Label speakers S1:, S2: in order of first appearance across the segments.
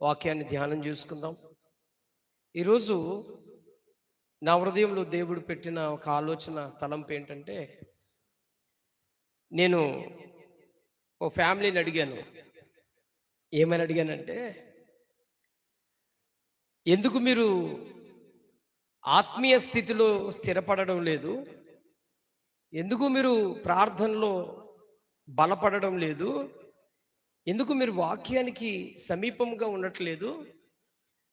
S1: వాక్యాన్ని ధ్యానం చేసుకుందాం. ఈరోజు నా హృదయంలో దేవుడు పెట్టిన ఒక ఆలోచన తలంపు ఏంటంటే, నేను ఓ ఫ్యామిలీని అడిగాను. ఏమని అడిగానంటే, ఎందుకు మీరు ఆత్మీయ స్థితిలో స్థిరపడడం లేదు, ఎందుకు మీరు ప్రార్థనలో బలపడడం లేదు, ఎందుకు మీరు వాక్యానికి సమీపంగా ఉండట్లేదు,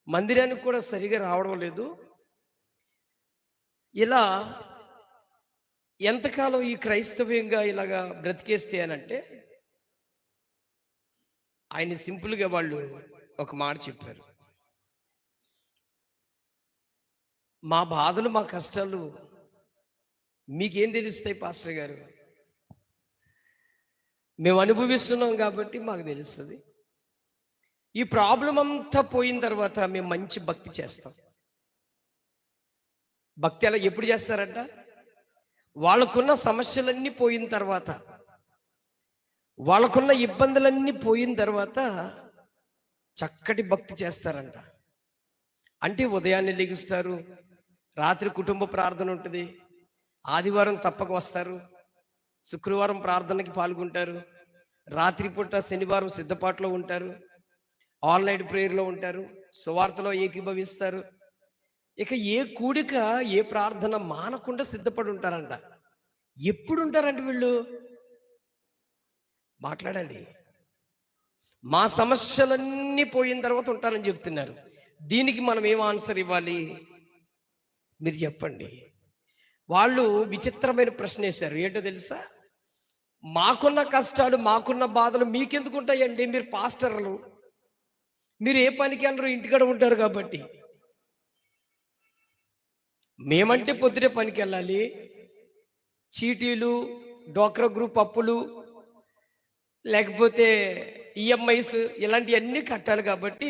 S1: మందిరానికి కూడా సరిగా రావడం లేదు, ఇలా ఎంతకాలం ఈ క్రైస్తవ్యంగా ఇలాగా బ్రతికేస్తే అనంటే, ఆయన సింపుల్గా వాళ్ళు ఒక మాట చెప్పారు. మా బాధలు మా కష్టాలు మీకేం తెలుస్తాయి పాస్టర్ గారు, మేము అనుభవిస్తున్నాం కాబట్టి మాకు తెలుస్తుంది. ఈ ప్రాబ్లం అంతా పోయిన తర్వాత మేము మంచి భక్తి చేస్తాం. భక్తి అలా ఎప్పుడు చేస్తారంట? వాళ్ళకున్న సమస్యలన్నీ పోయిన తర్వాత, వాళ్ళకున్న ఇబ్బందులన్నీ పోయిన తర్వాత చక్కటి భక్తి చేస్తారంట. అంటే ఉదయాన్నే లెగుస్తారు, రాత్రి కుటుంబ ప్రార్థన ఉంటుంది, ఆదివారం తప్పక వస్తారు, శుక్రవారం ప్రార్థనకి పాల్గొంటారు, రాత్రిపూట శనివారం సిద్ధపాటులో ఉంటారు, ఆన్లైన్ ప్రేయర్లో ఉంటారు, సువార్తలో ఏకీభవిస్తారు. ఇక ఏ కూడిక ఏ ప్రార్థన మానకుండా సిద్ధపడి ఉంటారంట. ఎప్పుడు ఉంటారంట వీళ్ళు? మాట్లాడాలి. మా సమస్యలన్నీ పోయిన తర్వాత ఉంటారని చెప్తున్నారు. దీనికి మనం ఏం ఆన్సర్ ఇవ్వాలి? మీరు చెప్పండి. వాళ్ళు విచిత్రమైన ప్రశ్న వేశారు. ఏంటో తెలుసా? మాకున్న కష్టాలు మాకున్న బాధలు మీకెందుకు ఉంటాయండి? మీరు పాస్టర్లు, మీరు ఏ పనికి వెళ్ళరు, ఇంటికాడ ఉంటారు కాబట్టి. మేమంటే పొద్దునే పనికి వెళ్ళాలి, చీటీలు, డోక్రా గ్రూప్ అప్పులు, లేకపోతే ఈఎంఐస్ ఇలాంటివన్నీ కట్టాలి కాబట్టి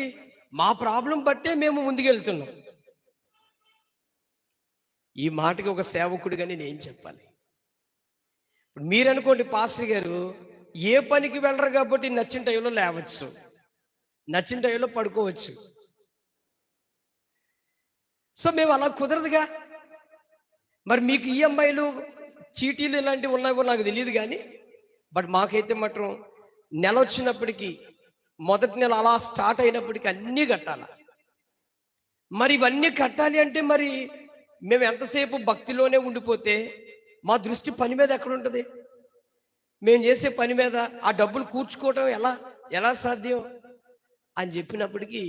S1: మా ప్రాబ్లం బట్టే మేము ముందుకెళ్తున్నాం. ఈ మాటకి ఒక సేవకుడిగా నేను ఏం చెప్పాలి? ఇప్పుడు మీరు అనుకోండి, పాస్టర్ గారు ఏ పనికి వెళ్ళరు కాబట్టి నచ్చిన టైంలో లేవచ్చు, నచ్చిన టైంలో పడుకోవచ్చు. సో మేము అలా కుదరదుగా. మరి మీకు ఈఎంఐలు, చీటీలు ఇలాంటివి ఉన్నాయో నాకు తెలియదు కానీ, బట్ మాకైతే మాత్రం నెల వచ్చినప్పటికీ, మొదటి నెల అలా స్టార్ట్ అయినప్పటికీ అన్నీ కట్టాలి. మరి ఇవన్నీ కట్టాలి అంటే మరి మేము ఎంతసేపు భక్తిలోనే ఉండిపోతే మా దృష్టి పని మీద ఎక్కడ ఉంటుంది? మేము చేసే పని మీద ఆ డబ్బులు కూర్చుకోవటం ఎలా సాధ్యం అని చెప్పినప్పటికీ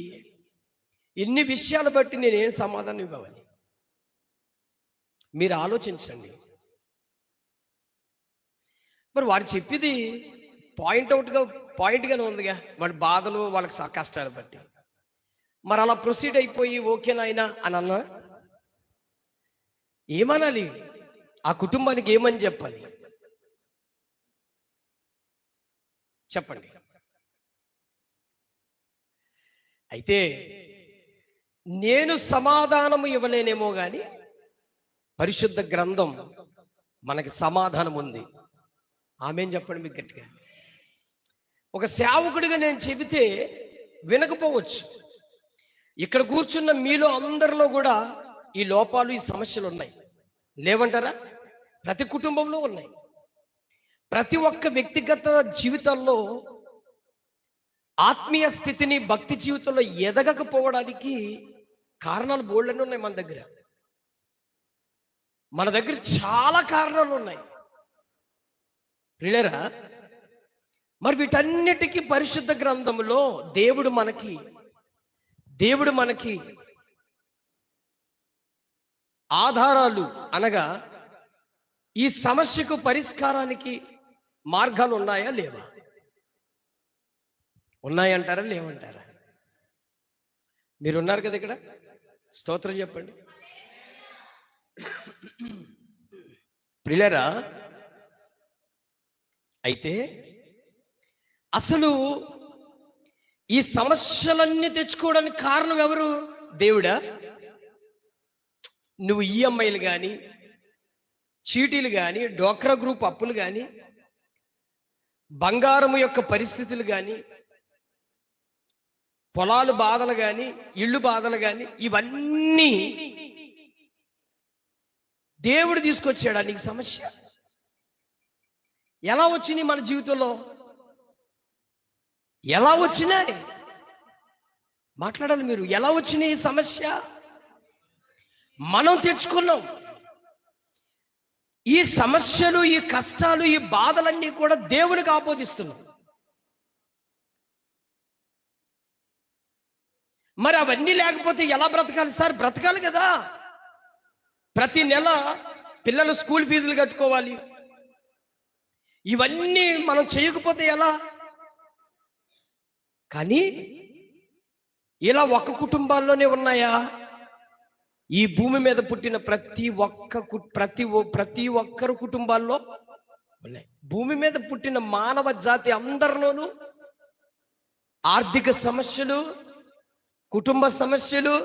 S1: ఇన్ని విషయాలు బట్టి నేనేం సమాధానం ఇవ్వాలి? మీరు ఆలోచించండి. మరి వారు చెప్పింది పాయింట్గానే ఉందిగా, వాళ్ళ బాధలు వాళ్ళకి కష్టాలు బట్టి. మరి అలా ప్రొసీడ్ అయిపోయి ఓకేనాయనా అని అన్నా ఏమనాలి? ఆ కుటుంబానికి ఏమని చెప్పాలి? చెప్పండి. అయితే నేను సమాధానం ఇవ్వలేనేమో కానీ పరిశుద్ధ గ్రంథం మనకి సమాధానం ఉంది. ఆమేం చెప్పండి మీకు గట్టిగా. ఒక సేవకుడిగా నేను చెబితే వినకపోవచ్చు. ఇక్కడ కూర్చున్న మీలో అందరిలో కూడా ఈ లోపాలు, ఈ సమస్యలు ఉన్నాయి. లేవంటారా? ప్రతి కుటుంబంలో ఉన్నాయి. ప్రతి ఒక్క వ్యక్తిగత జీవితంలో ఆత్మీయ స్థితిని, భక్తి జీవితంలో ఎదగకపోవడానికి కారణాలు బోల్డని ఉన్నాయి మన దగ్గర. మన దగ్గర చాలా కారణాలు ఉన్నాయి ప్రియులారా. మరి వీటన్నిటికీ పరిశుద్ధ గ్రంథంలో దేవుడు మనకి ఆధారాలు అనగా ఈ సమస్యకు పరిష్కారానికి మార్గాలు ఉన్నాయా లేవా? ఉన్నాయంటారా లేవంటారా? మీరున్నారు కదా ఇక్కడ, స్తోత్రం చెప్పండి. ప్రియులారా, అయితే అసలు ఈ సమస్యలన్నీ తెచ్చుకోవడానికి కారణం ఎవరు? దేవుడా? నువ్వు ఈఎంఐలు కానీ, చీటీలు కానీ, డోక్రా గ్రూప్ అప్పులు కానీ, బంగారము యొక్క పరిస్థితులు కానీ, పొలాలు బాధలు కానీ, ఇళ్ళు బాధలు కానీ, ఇవన్నీ దేవుడు తీసుకొచ్చాడా నీకు సమస్య? ఎలా వచ్చినాయి మన జీవితంలో? ఎలా వచ్చినాయి? మాట్లాడాలి మీరు. ఎలా వచ్చినాయి ఈ సమస్య? మనం తెచ్చుకున్నాం. ఈ సమస్యలు, ఈ కష్టాలు, ఈ బాధలన్నీ కూడా దేవునికి ఆపోదిస్తున్నాం. మరి అవన్నీ లేకపోతే ఎలా బ్రతకాలి సార్? బ్రతకాలి కదా. ప్రతి నెల పిల్లల స్కూల్ ఫీజులు కట్టుకోవాలి. ఇవన్నీ మనం చేయకపోతే ఎలా? కానీ ఇలా ఒక్క కుటుంబాల్లోనే ఉన్నాయా? ఈ భూమి మీద పుట్టిన ప్రతి ఒక్కరు కుటుంబాల్లో ఉన్నాయి. భూమి మీద పుట్టిన మానవ జాతి అందరిలోనూ ఆర్థిక సమస్యలు, కుటుంబ సమస్యలు,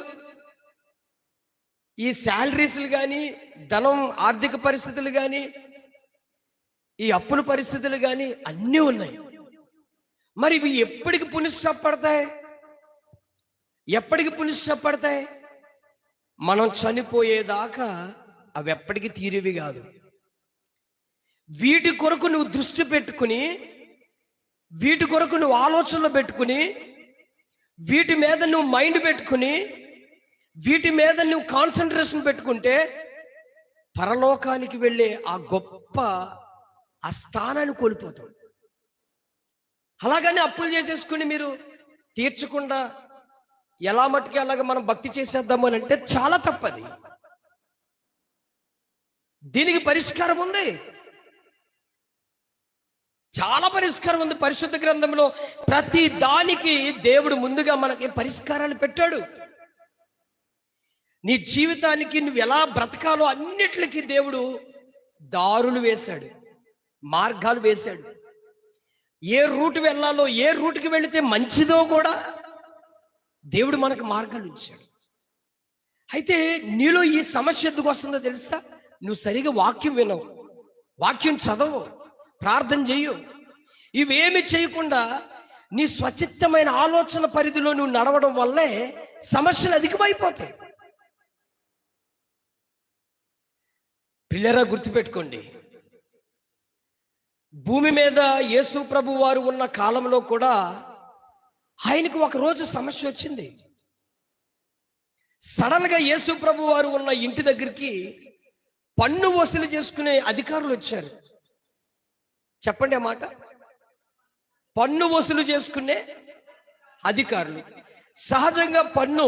S1: ఈ శాలరీస్లు కానీ, ధనం ఆర్థిక పరిస్థితులు కానీ, ఈ అప్పుల పరిస్థితులు కానీ అన్నీ ఉన్నాయి. మరి ఇవి ఎప్పటికి పునిష్టపడతాయి? ఎప్పటికి పునిష్టపడతాయి? మనం చనిపోయేదాకా అవి ఎప్పటికీ తీరేవి కాదు. వీటి కొరకు నువ్వు దృష్టి పెట్టుకుని, వీటి కొరకు నువ్వు ఆలోచనలు పెట్టుకుని, వీటి మీద నువ్వు మైండ్ పెట్టుకుని, వీటి మీద నువ్వు కాన్సన్ట్రేషన్ పెట్టుకుంటే పరలోకానికి వెళ్ళే ఆ గొప్ప ఆ స్థానాన్ని కోల్పోతావు. అలాగని అప్పులు చేసేసుకుని మీరు తీర్చకుండా ఎలా మట్టుకి అలాగ మనం భక్తి చేసేద్దాము అని అంటే చాలా తప్పది. దీనికి పరిష్కారం ఉంది, చాలా పరిష్కారం ఉంది. పరిశుద్ధ గ్రంథంలో ప్రతి దానికి దేవుడు ముందుగా మనకి పరిష్కారాలు పెట్టాడు. నీ జీవితానికి నువ్వు ఎలా బ్రతకాలో అన్నిటికీ దేవుడు దారులు వేశాడు, మార్గాలు వేశాడు. ఏ రూట్ వెళ్ళాలో, ఏ రూట్కి వెళితే మంచిదో కూడా దేవుడు మనకు మార్గాలు ఇచ్చాడు. అయితే నీలో ఈ సమస్య ఎందుకు వస్తుందో తెలుసా? నువ్వు సరిగా వాక్యం వినవు, వాక్యం చదవు, ప్రార్థన చెయ్యు. ఇవేమి చేయకుండా నీ స్వచిత్తమైన ఆలోచన పరిధిలో నువ్వు నడవడం వల్లే సమస్యలు అధికమైపోతాయి. పిల్లరా, గుర్తుపెట్టుకోండి, భూమి మీద యేసు ప్రభు వారు ఉన్న కాలంలో కూడా ఆయనకు ఒక రోజు సమస్య వచ్చింది. సడన్ గా యేసు ప్రభు వారు ఉన్న ఇంటి దగ్గరికి పన్ను వసూలు చేసుకునే అధికారులు వచ్చారు. చెప్పండి ఆ మాట. పన్ను వసూలు చేసుకునే అధికారులు. సహజంగా పన్ను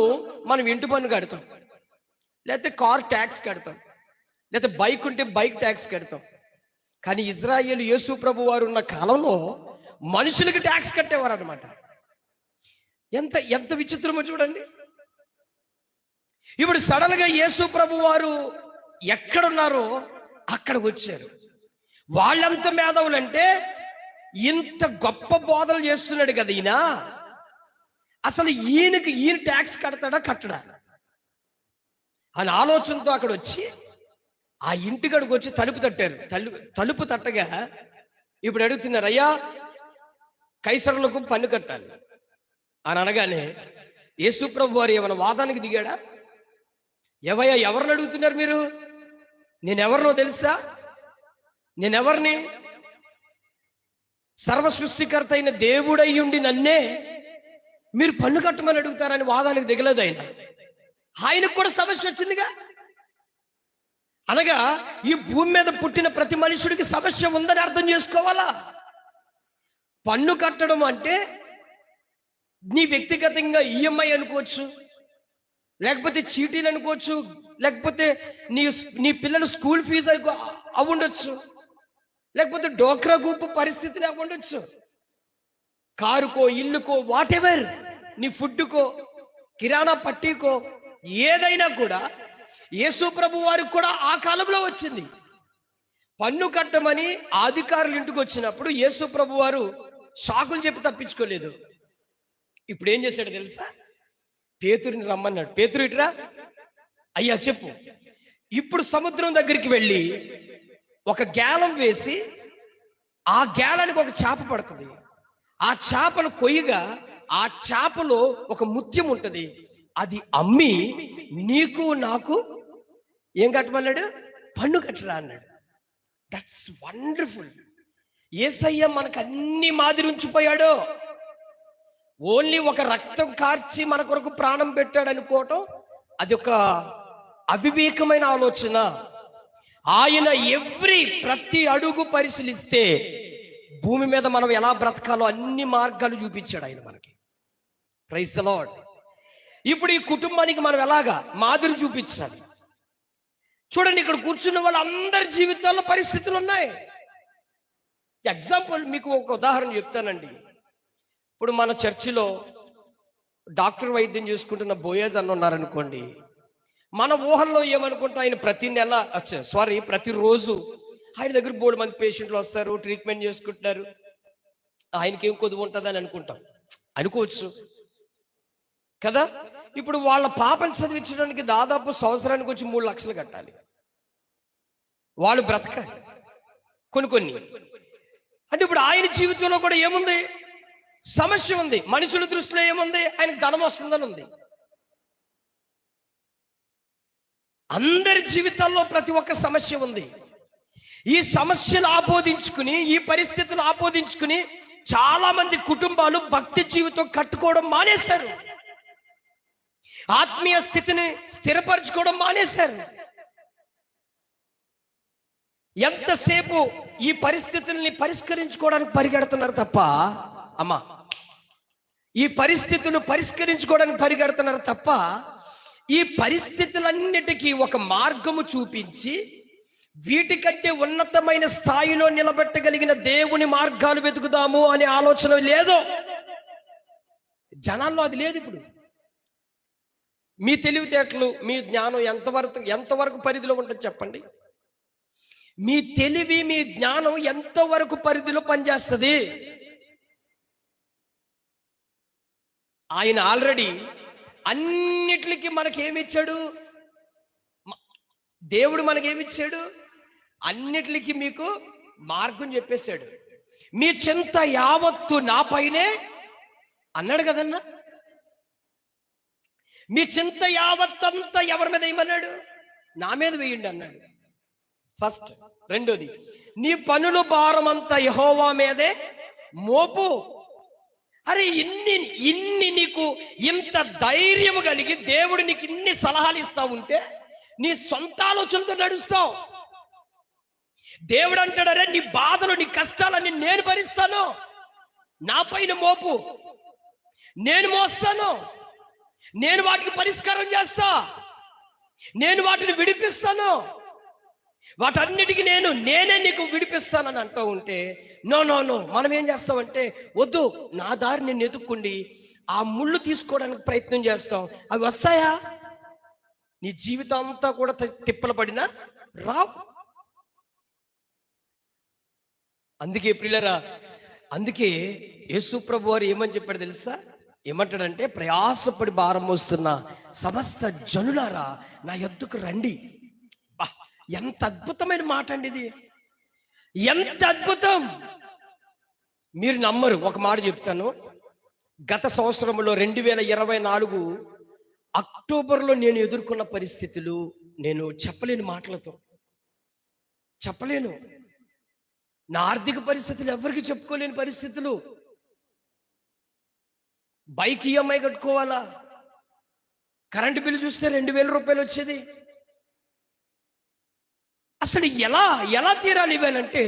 S1: మనం ఇంటి పన్ను కడతాం, లేకపోతే కార్ ట్యాక్స్ కడతాం, లేకపోతే బైక్ ఉంటే బైక్ ట్యాక్స్ కడతాం. కానీ ఇజ్రాయేలు యేసు ప్రభు వారు ఉన్న కాలంలో మనుషులకి ట్యాక్స్ కట్టేవారు అనమాట. ఎంత ఎంత విచిత్రమో చూడండి. ఇప్పుడు సడన్ గా యేసు ప్రభు వారు ఎక్కడున్నారో అక్కడికి వచ్చారు. వాళ్ళంత మేధావులంటే ఇంత గొప్ప బోధలు చేస్తున్నాడు కదా ఈయన, అసలు ఈయన ట్యాక్స్ కడతాడా కట్టడా అని ఆలోచనతో అక్కడ వచ్చి ఆ ఇంటి గడికి వచ్చి తలుపు తట్టారు. తలుపు తట్టగా ఇప్పుడు అడుగుతున్నారు, అయ్యా కైసరులకు పన్ను కట్టాలి అని అనగానే యేసు ప్రభు వారు ఏమైనా వాదానికి దిగాడా? ఎవరిని అడుగుతున్నారు మీరు? నేనెవరినో తెలుసా? నేనెవరిని? సర్వ సృష్టికర్త అయిన దేవుడయ్యుండి నన్నే మీరు పన్ను కట్టమని అడుగుతారని వాదానికి దిగలేదు ఆయన. ఆయనకు కూడా సమస్య వచ్చిందిగా. అనగా ఈ భూమి మీద పుట్టిన ప్రతి మనుషుడికి సమస్య ఉందని అర్థం చేసుకోవాలా. పన్ను కట్టడం అంటే నీ వ్యక్తిగతంగా ఈఎంఐ అనుకోవచ్చు, లేకపోతే చీటీలు అనుకోవచ్చు, లేకపోతే నీ పిల్లల స్కూల్ ఫీజు అవ్వండొచ్చు, లేకపోతే డోక్రా గ్రూప్ పరిస్థితిని అవ్వండొచ్చు, కారుకో, ఇల్లుకో, వాట్ ఎవర్, నీ ఫుడ్కో, కిరాణా పట్టీకో, ఏదైనా కూడా యేసు ప్రభు వారికి కూడా ఆ కాలంలో వచ్చింది. పన్ను కట్టమని అధికారులు ఇంటికి వచ్చినప్పుడు యేసు ప్రభు వారు షాకులు చెప్పి తప్పించుకోలేదు. ఇప్పుడు ఏం చేశాడు తెలుసా? పేతురుని రమ్మన్నాడు. పేతురు ఇటురా, అయ్యా చెప్పు. ఇప్పుడు సముద్రం దగ్గరికి వెళ్ళి ఒక గేలం వేసి ఆ గేలానికి ఒక చేప పడుతుంది. ఆ చేపను కొయ్యగా ఆ చేపలో ఒక ముత్యం ఉంటుంది, అది అమ్మి నీకు నాకు ఏం కట్టమన్నాడు? పన్ను కట్టరా అన్నాడు. That's wonderful. యేసయ్య మనకు అన్ని మాదిరి ఉంచిపోయాడు. ఓన్లీ ఒక రక్తం కార్చి మన కొరకు ప్రాణం పెట్టాడు అనుకోవటం అది ఒక అవివేకమైన ఆలోచన. ఆయన ప్రతి అడుగు పరిశీలిస్తే భూమి మీద మనం ఎలా బ్రతకాలో అన్ని మార్గాలు చూపించాడు ఆయన మనకి. Praise the lord. ఇప్పుడు ఈ కుటుంబానికి మనం ఎలాగా మాదిరి చూపించాలి? చూడండి, ఇక్కడ కూర్చున్న వాళ్ళందరి జీవితాల్లో పరిస్థితులు ఉన్నాయి. ఎగ్జాంపుల్ మీకు ఒక ఉదాహరణ చెప్తానండి. ఇప్పుడు మన చర్చిలో డాక్టర్ వైద్యం చేసుకుంటున్న బోయేజ్ అన్న ఉన్నారనుకోండి. మన ఊహల్లో ఏమనుకుంటా, ఆయన ప్రతిరోజు ఆయన దగ్గర 3 మంది పేషెంట్లు వస్తారు, ట్రీట్మెంట్ చేసుకుంటున్నారు, ఆయనకేం కొద్దు ఉంటుందని అనుకోవచ్చు కదా. ఇప్పుడు వాళ్ళ పాపను చదివించడానికి దాదాపు సంవత్సరానికి వచ్చి 3 లక్షలు కట్టాలి. వాళ్ళు బ్రతకాలి కొన్ని. అంటే ఇప్పుడు ఆయన జీవితంలో కూడా ఏముంది? సమస్య ఉంది. మనుషుల దృష్టిలో ఏముంది? ఆయనకు ధనం వస్తుందని ఉంది. అందరి జీవితాల్లో ప్రతి ఒక్క సమస్య ఉంది. ఈ సమస్యలు ఆపోదించుకుని, ఈ పరిస్థితులు ఆపోదించుకుని చాలా మంది కుటుంబాలు భక్తి జీవితం కట్టుకోవడం మానేశారు, ఆత్మీయ స్థితిని స్థిరపరచుకోవడం మానేశారు. ఎంతసేపు ఈ పరిస్థితుల్ని పరిష్కరించుకోవడానికి పరిగెడుతున్నారు తప్ప, ఈ పరిస్థితులు పరిష్కరించుకోవడానికి పరిగెడుతున్నారు తప్ప, ఈ పరిస్థితులన్నిటికీ ఒక మార్గము చూపించి వీటికంటే ఉన్నతమైన స్థాయిలో నిలబెట్టగలిగిన దేవుని మార్గాలు వెతుకుదాము అనే ఆలోచన లేదు జనాల్లో. అది లేదు. ఇప్పుడు మీ తెలివితేటలు, మీ జ్ఞానం ఎంతవరకు పరిధిలో ఉంటుంది చెప్పండి? మీ తెలివి, మీ జ్ఞానం ఎంతవరకు పరిధిలో పనిచేస్తుంది? ఆయన ఆల్రెడీ అన్నిటికీ మనకేమిచ్చాడు? దేవుడు మనకేమిచ్చాడు? అన్నిటికీ మీకు మార్గం చెప్పేశాడు. మీ చింత యావత్తు నా పైనే అన్నాడు కదన్నా. మీ చింత యావత్తంతా ఎవరి మీద వేయమన్నాడు? నా మీద వేయండి అన్నాడు ఫస్ట్. రెండోది, నీ పనుల భారం అంతా యెహోవా మీదే మోపు. అరే ఇన్ని నీకు ఇంత ధైర్యం కలిగి దేవుడు నీకు ఇన్ని సలహాలు ఇస్తా ఉంటే నీ సొంత ఆలోచనలతో నడుస్తావు. దేవుడు అంటాడు, అరే నీ బాధలు, నీ కష్టాలన్నీ నేను భరిస్తాను, నా పైన మోపు, నేను మోస్తాను, నేను వాటికి పరిష్కారం చేస్తా, నేను వాటిని విడిపిస్తాను, వాటన్నిటికీ నేనే నీకు విడిపిస్తానని అంటూ ఉంటే నో మనం ఏం చేస్తామంటే, వద్దు నా దారి నేను ఎదుక్కుండి ఆ ముళ్ళు తీసుకోవడానికి ప్రయత్నం చేస్తాం. అవి వస్తాయా? నీ జీవితం అంతా కూడా తిప్పలు పడినా రావు. అందుకే ప్రియులరా, అందుకే యేసు ప్రభు వారు ఏమని చెప్పాడు తెలుసా? ఏమంటాడంటే, ప్రయాసపడి భారం మోస్తున్న సమస్త జనులారా నా యొద్దకు రండి. ఎంత అద్భుతమైన మాట అండి ఇది, ఎంత అద్భుతం! మీరు నమ్మరు. ఒక మాట చెప్తాను. గత సంవత్సరంలో 2024 అక్టోబర్లో నేను ఎదుర్కొన్న పరిస్థితులు నేను చెప్పలేని మాటలతో చెప్పలేను. నా ఆర్థిక పరిస్థితులు ఎవరికి చెప్పుకోలేని పరిస్థితులు. బైక్ ఈఎంఐ కట్టుకోవాలా, కరెంటు బిల్లు చూస్తే 2000 రూపాయలు వచ్చేది. అసలు ఎలా తీరాలి ఇవేనంటే,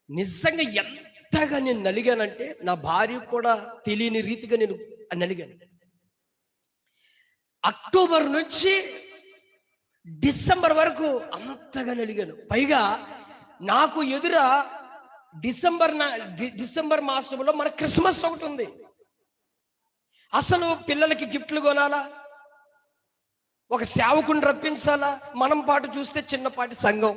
S1: నిజంగా ఎంతగా నేను నలిగానంటే నా భార్య కూడా తెలియని రీతిగా నేను నలిగాను. అక్టోబర్ నుంచి డిసెంబర్ వరకు అంతగా నలిగాను. పైగా నాకు ఎదుర డిసెంబర్ మాసంలో మన క్రిస్మస్ ఒకటి ఉంది. అసలు పిల్లలకి గిఫ్ట్లు కొనాలా, ఒక సేవకుని రప్పించాలా, మనం పాటు చూస్తే చిన్నపాటి సంఘం,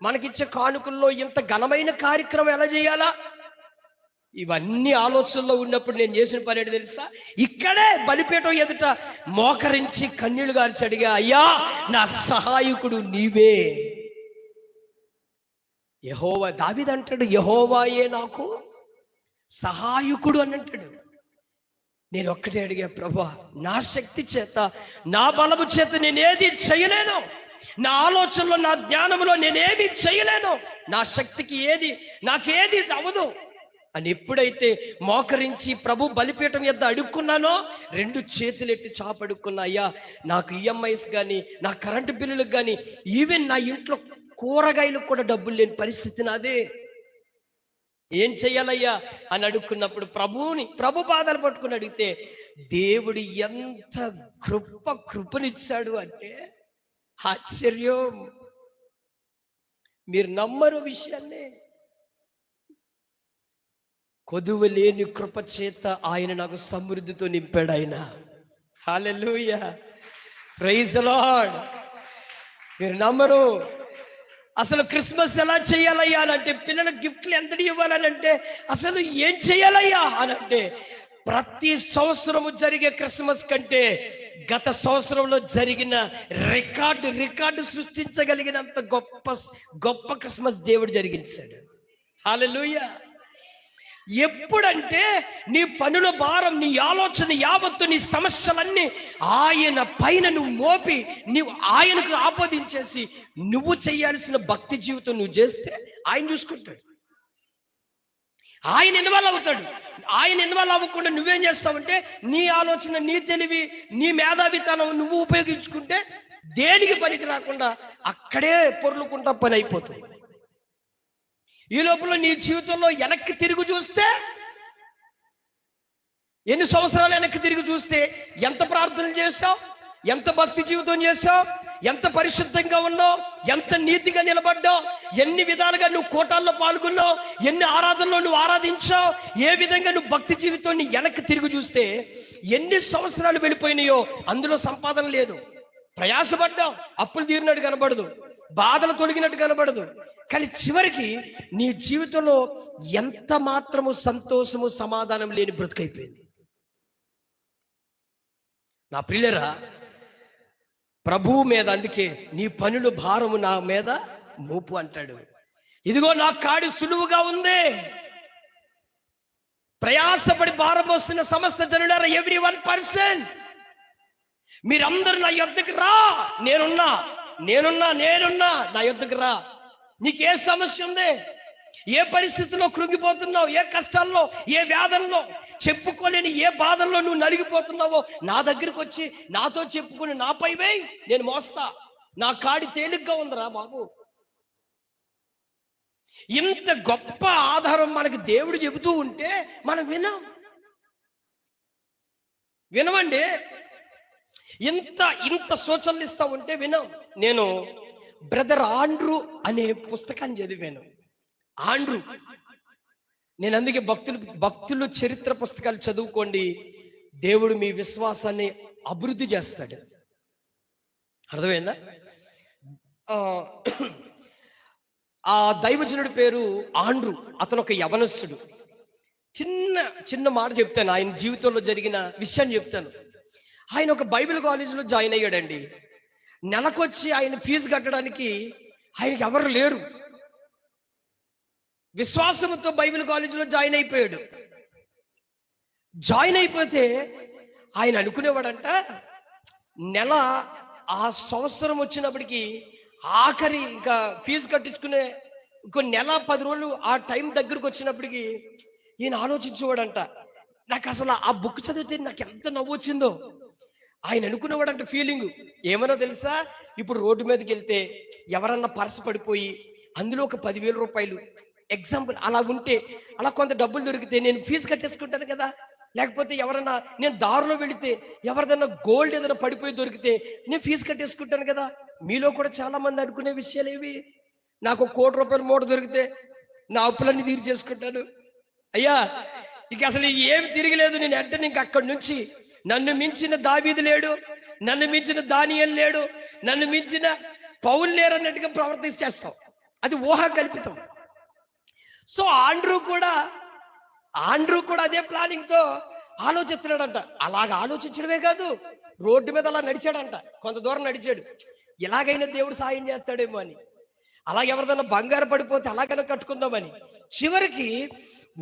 S1: మనకిచ్చే కానుకల్లో ఇంత ఘనమైన కార్యక్రమం ఎలా చేయాలా, ఇవన్నీ ఆలోచనలో ఉన్నప్పుడు నేను చేసిన పని ఏంటి తెలుసా? ఇక్కడే బలిపీఠం ఎదుట మోకరించి కన్నీళ్లు గార్చి అడిగా, అయ్యా నా సహాయకుడు నీవే. యెహోవా, దావీదు అంటాడు, యెహోవాయే నాకు సహాయకుడు అని అంటాడు. నేను ఒక్కటే అడిగా, ప్రభా నా శక్తి చేత, నా బలము చేత నేనేది చేయలేను, నా ఆలోచనలో, నా జ్ఞానంలో నేనేమి చేయలేను, నా శక్తికి నాకేది అవదు అని ఎప్పుడైతే మోకరించి ప్రభు బలిపీఠం యొద్ద అడుక్కున్నానో, 2 చేతులెట్టి చాపడుక్కున్నా, అయ్యా నాకు ఈఎంఐస్ కానీ, నా కరెంటు బిల్లులకు కానీ, ఈవెన్ నా ఇంట్లో కూరగాయలకు కూడా డబ్బులు లేని పరిస్థితి నాదే, ఏం చెయ్యాలయ్యా అని అడుక్కున్నప్పుడు ప్రభు పాదాలు పట్టుకుని అడిగితే, దేవుడు ఎంత కృపనిచ్చాడు అంటే ఆశ్చర్యం. మీరు నమ్మరు విషయాన్ని. కొదువలేని కృప చేత ఆయన నాకు సమృద్ధితో నింపాడు. ఆయన హల్లెలూయా, ప్రైజ్ ది లార్డ్. మీరు నమ్మరు. అసలు క్రిస్మస్ ఎలా చేయాలయ్యా అని అంటే, పిల్లలకు గిఫ్ట్లు ఎంత ఇవ్వాలని అంటే, అసలు ఏం చేయాలయ్యా అని అంటే, ప్రతి సంవత్సరము జరిగే క్రిస్మస్ కంటే గత సంవత్సరంలో జరిగిన రికార్డు సృష్టించగలిగినంత గొప్ప క్రిస్మస్ దేవుడు జరిగించాడు. హల్లెలూయా. ఎప్పుడంటే నీ పనుల భారం, నీ ఆలోచన యావత్తు, నీ సమస్యలన్నీ ఆయన పైన నువ్వు మోపి, నువ్వు ఆయనకు ఆపాదించేసి నువ్వు చేయాల్సిన భక్తి జీవితం నువ్వు చేస్తే ఆయన చూసుకుంటాడు. ఆయన ఇన్వాల్వ్ అవుతాడు. ఆయన ఇన్వాల్వ్ అవ్వకుండా నువ్వేం చేస్తావంటే, నీ ఆలోచన, నీ తెలివి, నీ మేధావితనం నువ్వు ఉపయోగించుకుంటే దేనికి పనికి రాకుండా అక్కడే పొర్లుకుంటా పని అయిపోతుంది. ఈ లోపల నీ జీవితంలో వెనక్కి తిరిగి చూస్తే, ఎన్ని సంవత్సరాలు వెనక్కి తిరిగి చూస్తే ఎంత ప్రార్థనలు చేశావు, ఎంత భక్తి జీవితం చేశావు, ఎంత పరిశుద్ధంగా ఉన్నావు, ఎంత నీతిగా నిలబడ్డావు, ఎన్ని విధాలుగా నువ్వు కూటాల్లో పాల్గొన్నావు, ఎన్ని ఆరాధనలో నువ్వు ఆరాధించావు, ఏ విధంగా నువ్వు భక్తి జీవితాన్ని వెనక్కి తిరిగి చూస్తే ఎన్ని సంవత్సరాలు వెళ్ళిపోయినాయో అందులో సంపాదన లేదు. ప్రయాసపడ్డావు, అప్పులు తీరినట్టు కనబడదు, బాధలు తొలగినట్టు కనబడదు. కానీ చివరికి నీ జీవితంలో ఎంత మాత్రము సంతోషము, సమాధానం లేని బ్రతుకైపోయింది. నా ప్రియులరా, ప్రభువు మీద అందుకే నీ పనుల భారము నా మీద మోపు అంటాడు. ఇదిగో నా కాడి సులువుగా ఉంది. ప్రయాసపడి భారం వస్తున్న సమస్త జనులారా, ఎవ్రీ 1%, మీరందరూ నా యొద్దకు రా, నేనున్నా నా యొద్దకు రా. నీకే సమస్య ఉంది, ఏ పరిస్థితుల్లో కృంగిపోతున్నావు, ఏ కష్టాల్లో, ఏ వేదనలో, చెప్పుకోలేని ఏ బాధల్లో నువ్వు నలిగిపోతున్నావో, నా దగ్గరికి వచ్చి నాతో చెప్పుకుని నాపై వేయి, నేను మోస్తా, నా కాడి తేలిగ్గా ఉందిరా బాబు. ఇంత గొప్ప ఆధారం మనకి దేవుడు చెబుతూ ఉంటే మనం వినమండి. ఇంత సూచనలు ఇస్తా ఉంటే వినం. నేను బ్రదర్ ఆండ్రూ అనే పుస్తకాన్ని చదివాను. ఆండ్రూ, నేను అందుకే భక్తులు చరిత్ర పుస్తకాలు చదువుకోండి, దేవుడు మీ విశ్వాసాన్ని అభివృద్ధి చేస్తాడు. అర్థమైందా? ఆ దైవజనుడి పేరు ఆండ్రూ. అతను ఒక యవనస్తుడు. చిన్న మాట చెప్తాను, ఆయన జీవితంలో జరిగిన విషయాన్ని చెప్తాను. ఆయన ఒక బైబిల్ కాలేజీలో జాయిన్ అయ్యాడండి. నెలకొచ్చి ఆయన ఫీజు కట్టడానికి ఆయనకి ఎవరు లేరు. విశ్వాసంతో బైబిల్ కాలేజీలో జాయిన్ అయిపోయాడు. జాయిన్ అయిపోతే ఆయన అనుకునేవాడంట, నెల ఆ సంవత్సరం వచ్చినప్పటికీ ఆఖరి ఇంకా ఫీజు కట్టించుకునే ఇంకో నెల 10 రోజులు ఆ టైం దగ్గరకు వచ్చినప్పటికీ ఈయన ఆలోచించేవాడంట, నాకు అసలు ఆ బుక్ చదివితే నాకు ఎంత నవ్వు వచ్చిందో. ఆయన అనుకునేవాడంట ఫీలింగ్ ఏమన్నా తెలుసా, ఇప్పుడు రోడ్డు మీదకి వెళ్తే ఎవరన్నా పర్సు పడిపోయి అందులో ఒక 10,000 రూపాయలు ఎగ్జాంపుల్ అలా ఉంటే, అలా కొంత డబ్బులు దొరికితే నేను ఫీజు కట్టేసుకుంటాను కదా. లేకపోతే ఎవరన్నా నేను దారిలో వెళితే ఎవరిదన్నా గోల్డ్ ఏదైనా పడిపోయి దొరికితే నేను ఫీజు కట్టేసుకుంటాను కదా. మీలో కూడా చాలా మంది అనుకునే విషయాలు ఏవి, నాకు 1 కోటి రూపాయల మూట దొరికితే నా అప్పులన్నీ తీర్చేసుకుంటాను. అయ్యా ఇక అసలు ఏమి తిరిగిలేదు, నేను వెంటనే ఇంక అక్కడి నుంచి నన్ను మించిన దావీదు లేడు, నన్ను మించిన దానియేలు లేడు, నన్ను మించిన పౌలు లేరు అన్నట్టుగా ప్రవర్తించేస్తాం. అది ఊహా కల్పితం. సో ఆండ్రూ కూడా అదే ప్లానింగ్ తో ఆలోచిస్తున్నాడంట. అలాగ ఆలోచించడమే కాదు, రోడ్డు మీద అలా నడిచాడంట. కొంత దూరం నడిచాడు, ఎలాగైనా దేవుడు సాయం చేస్తాడేమో అని. అలాగే ఎవరిదైనా బంగారు పడిపోతే అలాగైనా కట్టుకుందామని చివరికి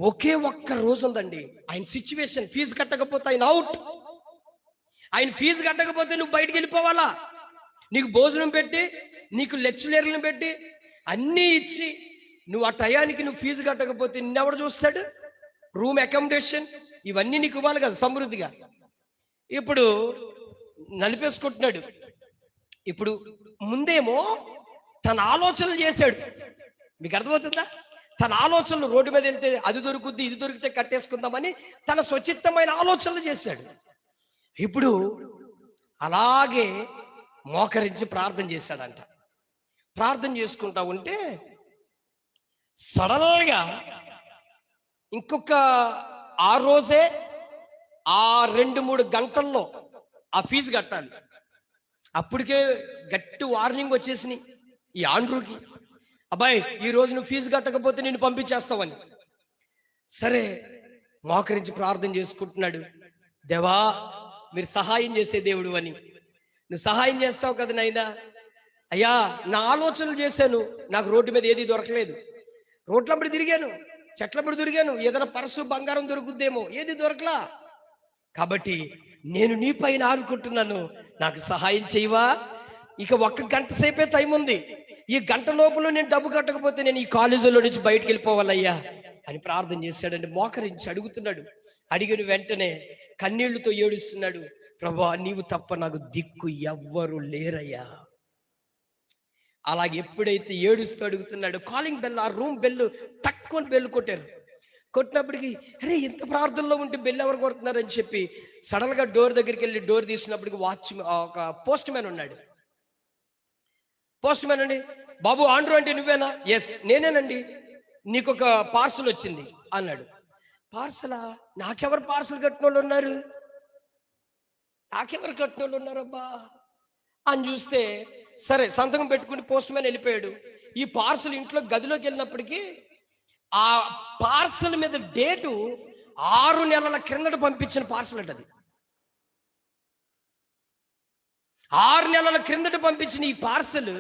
S1: ఒకే ఒక్క రోజు ఉందండి, ఆయన సిచ్యువేషన్, ఫీజు కట్టకపోతే ఆయన అవుట్. ఆయన ఫీజు కట్టకపోతే నువ్వు బయటికి వెళ్ళిపోవాలా. నీకు భోజనం పెట్టి, నీకు లెక్చరర్లను పెట్టి, అన్నీ ఇచ్చి, నువ్వు ఆ టయానికి నువ్వు ఫీజు కట్టకపోతే నిన్నెవడు చూస్తాడు? రూమ్ అకామిడేషన్ ఇవన్నీ నీకు ఇవ్వాలి కదా సమృద్ధిగా. ఇప్పుడు నలిపేసుకుంటున్నాడు. ఇప్పుడు ముందేమో తన ఆలోచనలు చేశాడు. మీకు అర్థమవుతుందా? తన ఆలోచనలు, రోడ్డు మీద వెళ్తే అది దొరుకుద్ది, ఇది దొరికితే కట్టేసుకుందామని తన స్వచిత్తమైన ఆలోచనలు చేశాడు. ఇప్పుడు అలాగే మోకరించి ప్రార్థన చేశాడంట. ప్రార్థన చేసుకుంటా ఉంటే సడన్గా ఇంకొక ఆ రోజే ఆ 2-3 గంటల్లో ఆ ఫీజు కట్టాలి. అప్పటికే గట్టి వార్నింగ్ వచ్చేసినాయి ఈ ఆండ్రూకి. అబ్బాయి, ఈ రోజు నువ్వు ఫీజు కట్టకపోతే నేను పంపించేస్తావని. సరే, మోకరించి ప్రార్థన చేసుకుంటున్నాడు. దేవా, మీరు సహాయం చేసే దేవుడు అని. నువ్వు సహాయం చేస్తావు కదా నాయనా. అయ్యా, నా ఆలోచనలు చేశాను, నాకు రోడ్డు మీద ఏది దొరకలేదు. రోడ్లప్పుడు తిరిగాను, చెట్లప్పుడు తిరిగాను, ఏదైనా పర్సు బంగారం దొరుకుద్దేమో, ఏది దొరకలా. కాబట్టి నేను నీ పైన ఆనుకుంటున్నాను, నాకు సహాయం చేయవా? ఇక 1 గంట సేపే టైం ఉంది. ఈ గంట లోపల నేను డబ్బు కట్టకపోతే నేను ఈ కాలేజీలో నుంచి బయటకు వెళ్ళిపోవాలయ్యా అని ప్రార్థన చేశాడండి. మోకరించి అడుగుతున్నాడు. అడిగిన వెంటనే కన్నీళ్లతో ఏడుస్తున్నాడు. ప్రభువా, నీవు తప్ప నాకు దిక్కు ఎవ్వరు లేరయ్యా. అలాగే ఎప్పుడైతే ఏడుస్తూ అడుగుతున్నాడు, కాలింగ్ బెల్, ఆ రూమ్ బెల్ టక్కుని బెల్ కొట్టారు. కొట్టినప్పటికీ, అరే ఇంత ప్రార్థనలో ఉంటే బెల్ ఎవరు కొడుతున్నారు అని చెప్పి సడన్ గా డోర్ దగ్గరికి వెళ్ళి డోర్ తీసినప్పటికి ఒక పోస్ట్ మ్యాన్ ఉన్నాడు. పోస్ట్ మ్యాన్ అండి, బాబు ఆండ్రూ అంటే నువ్వేనా? ఎస్ నేనేనండి, నీకు ఒక పార్సల్ వచ్చింది అన్నాడు. పార్సలా? నాకెవరు పార్సల్ కట్టిన వాళ్ళు ఉన్నారు? నాకెవరు కట్టిన వాళ్ళు ఉన్నారబ్బా అని చూస్తే, సరే సంతకం పెట్టుకుని పోస్ట్ మ్యాన్ వెళ్ళిపోయాడు. ఈ పార్సల్ ఇంట్లో గదిలోకి వెళ్ళినప్పటికీ ఆ పార్సల్ మీద డేటు 6 నెలల క్రిందట పంపించిన పార్సల్ అంటది. 6 నెలల క్రిందట పంపించిన ఈ పార్సల్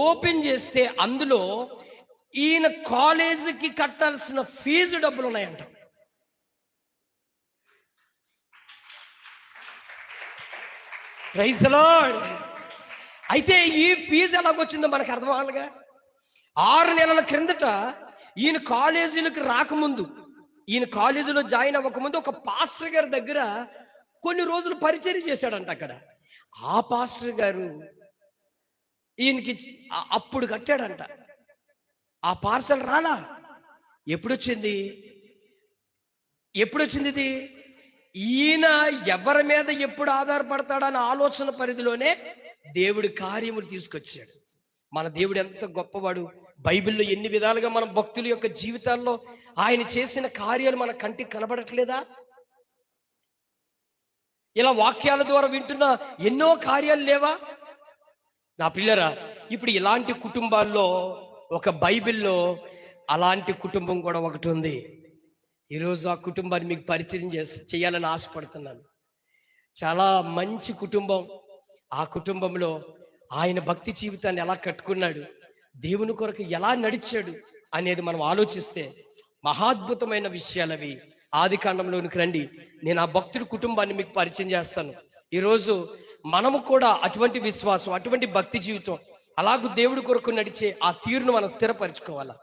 S1: ఓపెన్ చేస్తే అందులో ఈయన కాలేజీకి కట్టాల్సిన ఫీజు డబ్బులు ఉన్నాయంట. Praise the lord. అయితే ఈ ఫీజు ఎలాగొచ్చిందో మనకు అర్థం అవ్వాలిగా. 6 నెలల క్రిందట ఈయన కాలేజీలకు రాకముందు, ఈయన కాలేజీలో జాయిన్ అవ్వకముందు ఒక పాస్టర్ గారి దగ్గర కొన్ని రోజులు పరిచర్య చేశాడంట. అక్కడ ఆ పాస్టర్ గారు ఈయనకి అప్పుడు కట్టాడంట. ఆ పార్సల్ రాలా. ఎప్పుడొచ్చింది ఇది? ఈయన ఎవరి మీద ఎప్పుడు ఆధారపడతాడన్న ఆలోచన పరిధిలోనే దేవుడి కార్యములు తీసుకొచ్చాడు. మన దేవుడు ఎంత గొప్పవాడు. బైబిల్లో ఎన్ని విధాలుగా మన భక్తుల యొక్క జీవితాల్లో ఆయన చేసిన కార్యాలు మన కంటికి కనబడట్లేదా? ఇలా వాక్యాల ద్వారా వింటున్న ఎన్నో కార్యాలు లేవా? నా పిల్లరా, ఇప్పుడు ఇలాంటి కుటుంబాల్లో ఒక బైబిల్లో అలాంటి కుటుంబం కూడా ఒకటి ఉంది. ఈరోజు ఆ కుటుంబాన్ని మీకు పరిచయం చేయాలని ఆశపడుతున్నాను. చాలా మంచి కుటుంబం. ఆ కుటుంబంలో ఆయన భక్తి జీవితాన్ని ఎలా కట్టుకున్నాడు, దేవుని కొరకు ఎలా నడిచాడు అనేది మనం ఆలోచిస్తే మహాద్భుతమైన విషయాలు అవి. ఆదికాండంలోనికి రండి, నేను ఆ భక్తుడి కుటుంబాన్ని మీకు పరిచయం చేస్తాను. ఈరోజు మనము కూడా అటువంటి విశ్వాసం, అటువంటి భక్తి జీవితం, అలాగూ దేవుడి కొరకు నడిచే ఆ తీరును మనం స్థిరపరచుకోవాలా.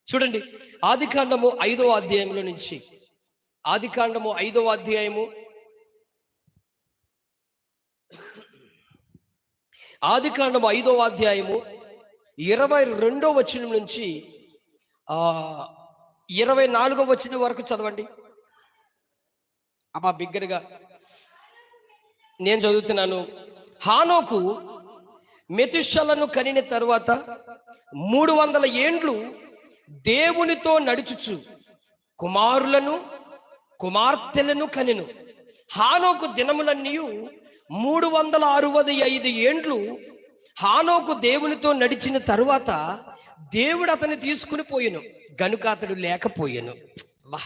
S1: చూడండి, ఆదికాండము 5వ అధ్యాయంలో నుంచి, ఆదికాండము 5వ అధ్యాయము, ఆదికాండము 5వ అధ్యాయము 22వ వచనం నుంచి 24వ వచనం వరకు చదవండి అమ్మా బిగ్గరగా. నేను చదువుతున్నాను. హానోకు మెతుషలను కనిన తరువాత 300 ఏండ్లు దేవునితో నడుచుచు కుమారులను కుమార్తెలను కనెను. హానోకు దినములన్నీ 365 ఏండ్లు హానోకు దేవునితో నడిచిన తరువాత దేవుడు అతన్ని తీసుకుని పోయెను, గనుక అతడు లేకపోయెను. వా,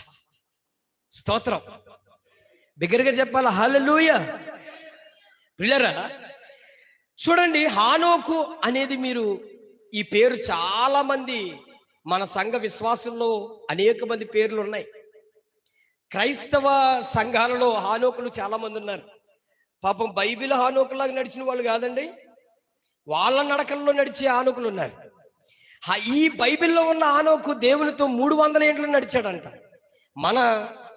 S1: స్తోత్రం. బిగ్గరగా చెప్పాల హల్లెలూయా. పిల్లరా, చూడండి, హానోకు అనేది మీరు ఈ పేరు చాలా మంది మన సంఘ విశ్వాసుల్లో అనేక మంది పేర్లు ఉన్నాయి. క్రైస్తవ సంఘాలలో హానోకులు చాలా మంది ఉన్నారు. పాపం బైబిల్ హానోకులాగా నడిచిన వాళ్ళు కాదండి, వాళ్ళ నడకల్లో నడిచే హానోకులు ఉన్నారు. ఈ బైబిల్లో ఉన్న హానోకు దేవునితో 300 ఏండ్లు నడిచాడంట. మన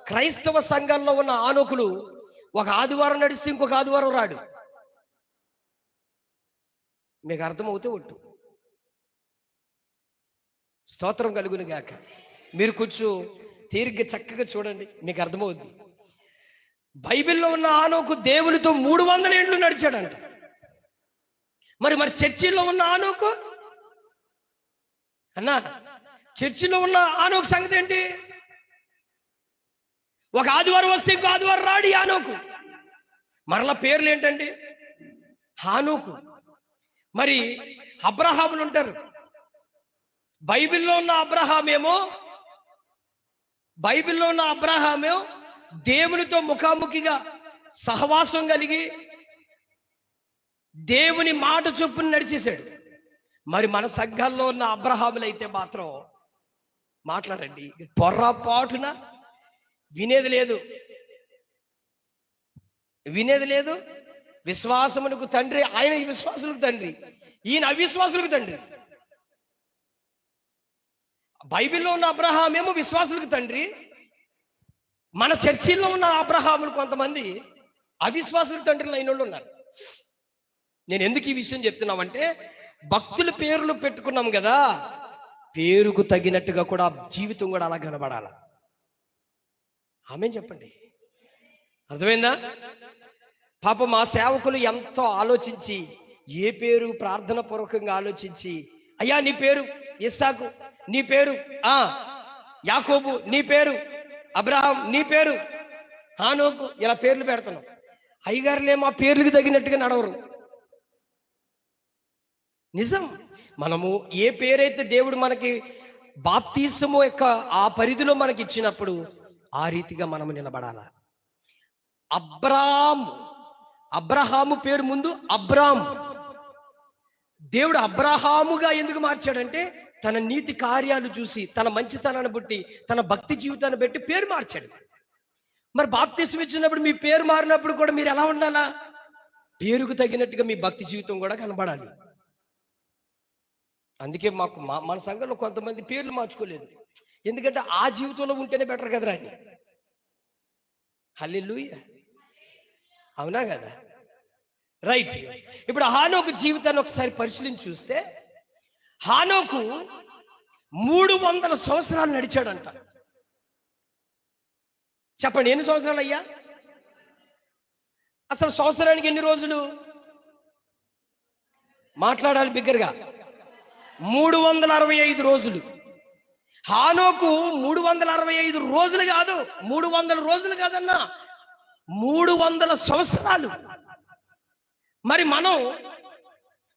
S1: క్రైస్తవ సంఘాల్లో ఉన్న హానోకులు ఒక ఆదివారం నడిస్తే ఇంకొక ఆదివారం రాడు. మీకు అర్థమవుతే ఒట్టు. స్తోత్రం కలుగును గాక. మీరు కొంచెం తీరిగ్గా చక్కగా చూడండి, మీకు అర్థమవుద్ది. బైబిల్లో ఉన్న హానోకు దేవునితో 300 ఏండ్లు నడిచాడంట. మరి చర్చిలో ఉన్న హానోకు అన్నా, చర్చిలో ఉన్న హానోకు సంగతి ఏంటి? ఒక ఆదివారం వస్తే ఇంకో ఆదివారం రాడి హానోకు. మరలా పేర్లు ఏంటండి? హానోకు. మరి అబ్రహాములు ఉంటారు. బైబిల్లో ఉన్న అబ్రహామేమో దేవునితో ముఖాముఖిగా సహవాసం కలిగి దేవుని మాట చొప్పున నడిచేశాడు. మరి మన సంఘాల్లో ఉన్న అబ్రహాములైతే మాత్రం మాట్లాడండి, పొర్రపాటున వినేది లేదు. విశ్వాసమునకు తండ్రి ఆయన, ఈ విశ్వాసులకు తండ్రి, ఈయన అవిశ్వాసులకు తండ్రి. బైబిల్లో ఉన్న అబ్రహామేమో విశ్వాసులకు తండ్రి. మన చర్చిల్లో ఉన్న అబ్రహాములు కొంతమంది అవిశ్వాసులకు తండ్రులు అయిన వాళ్ళు ఉన్నారు. నేను ఎందుకు ఈ విషయం చెప్తున్నామంటే, భక్తుల పేర్లు పెట్టుకున్నాం కదా, పేరుకు తగినట్టుగా కూడా జీవితం కూడా అలా కనబడాల. ఆమె చెప్పండి, అర్థమైందా? పాపం మా సేవకులు ఎంతో ఆలోచించి, ఏ పేరు ప్రార్థన పూర్వకంగా ఆలోచించి, అయ్యా నీ పేరు ఇస్సాకు, నీ పేరు యాకోబు, నీ పేరు అబ్రహాం, నీ పేరు హానోకు, ఇలా పేర్లు పెడతాను. అయ్యగారులేమో ఆ పేర్లకు తగినట్టుగా నడవరు. నిజం. మనము ఏ పేరైతే దేవుడు మనకి బాప్తీసము యొక్క ఆ పరిధిలో మనకి ఇచ్చినప్పుడు ఆ రీతిగా మనము నిలబడాల. అబ్రహాము పేరు ముందు అబ్రామ్. దేవుడు అబ్రహాముగా ఎందుకు మార్చాడంటే, తన నీతి కార్యాలు చూసి, తన మంచితనాన్ని బట్టి, తన భక్తి జీవితాన్ని బట్టి పేరు మార్చాడు. మరి బాప్తీసం ఇచ్చినప్పుడు మీ పేరు మారినప్పుడు కూడా మీరు ఎలా ఉండాలా? పేరుకు తగినట్టుగా మీ భక్తి జీవితం కూడా కనబడాలి. అందుకే మన సంఘంలో కొంతమంది పేర్లు మార్చుకోలేదు, ఎందుకంటే ఆ జీవితంలో ఉంటేనే బెటర్ కదరా అని. హల్లెలూయా, అవునా కదా? రైట్. ఇప్పుడు హానోకు జీవితాన్ని ఒకసారి పరిశీలించి చూస్తే, హానోకు 300 సంవత్సరాలు నడిచాడంట. చెప్పండి, ఎన్ని సంవత్సరాలు అయ్యా? అసలు సంవత్సరానికి ఎన్ని రోజులు మాట్లాడాలి బిగ్గరగా? 365 రోజులు. హానోకు 365 రోజులు కాదు, 300 రోజులు కాదన్నా, 300 సంవత్సరాలు. మరి మనం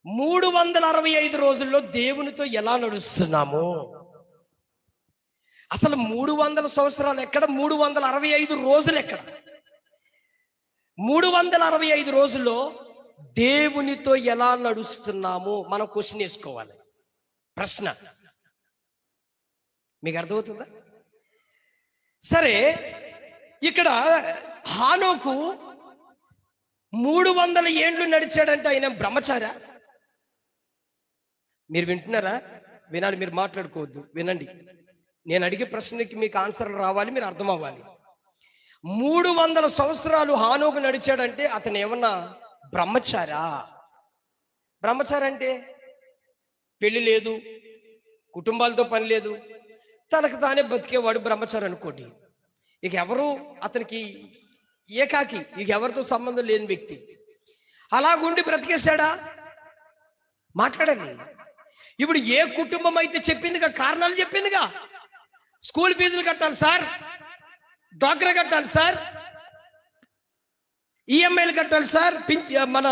S1: 365 రోజుల్లో దేవునితో ఎలా నడుస్తున్నాము? అసలు 300 సంవత్సరాలు ఎక్కడ, 365 రోజులు ఎక్కడ? 365 రోజుల్లో దేవునితో ఎలా నడుస్తున్నాము మనం క్వశ్చన్ వేసుకోవాలి. ప్రశ్న మీకు అర్థమవుతుందా? సరే, ఇక్కడ హానోకు 300 ఏండ్లు నడిచాడంటే ఆయన బ్రహ్మచారా? మీరు వింటున్నారా? వినాలి, మీరు మాట్లాడుకోవద్దు, వినండి. నేను అడిగే ప్రశ్నకి మీకు ఆన్సర్లు రావాలి, మీరు అర్థం అవ్వాలి. 300 సంవత్సరాలు హానోకు నడిచాడంటే అతను ఏమన్నా బ్రహ్మచారా? బ్రహ్మచారి అంటే పెళ్లి లేదు, కుటుంబాలతో పని లేదు, తనకు తానే బతికేవాడు బ్రహ్మచారి అనుకోండి. ఇక ఎవరు అతనికి ఏకాకి, ఇక ఎవరితో సంబంధం లేని వ్యక్తి. అలాగుండి బ్రతికేశాడా? మాట్లాడండి. ఇప్పుడు ఏ కుటుంబం అయితే చెప్పిందిగా, కారణాలు చెప్పిందిగా, స్కూల్ ఫీజులు కట్టాలి సార్, డ్వాక్రా కట్టాలి సార్, ఈఎంఐలు కట్టాలి సార్, మన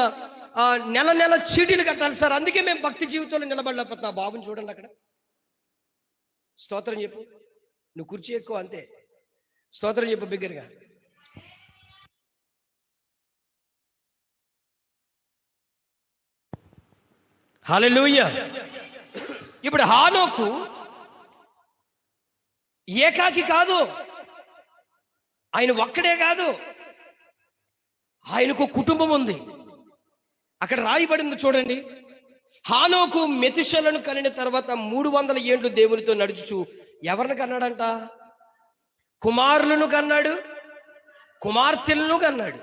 S1: నెల నెల చీటీలు కట్టాలి సార్, అందుకే మేము భక్తి జీవితంలో నిలబడలేకపోతున్నా. బాబుని చూడండి అక్కడ. స్తోత్రం చెప్పు. నువ్వు కుర్చీ ఎక్కువ అంతే. స్తోత్రం చెప్పు బిగ్గరగా. హల్లెలూయా. ఇప్పుడు హానోకు ఏకాకి కాదు, ఆయన ఒక్కడే కాదు, ఆయనకు కుటుంబం ఉంది. అక్కడ రాయబడింది చూడండి. హానోకు మెతుషెలను కనిన తర్వాత 300 ఏండ్లు దేవునితో నడుచుచు ఎవరిని కన్నాడంట? కుమారులను కన్నాడు, కుమార్తెలను కన్నాడు.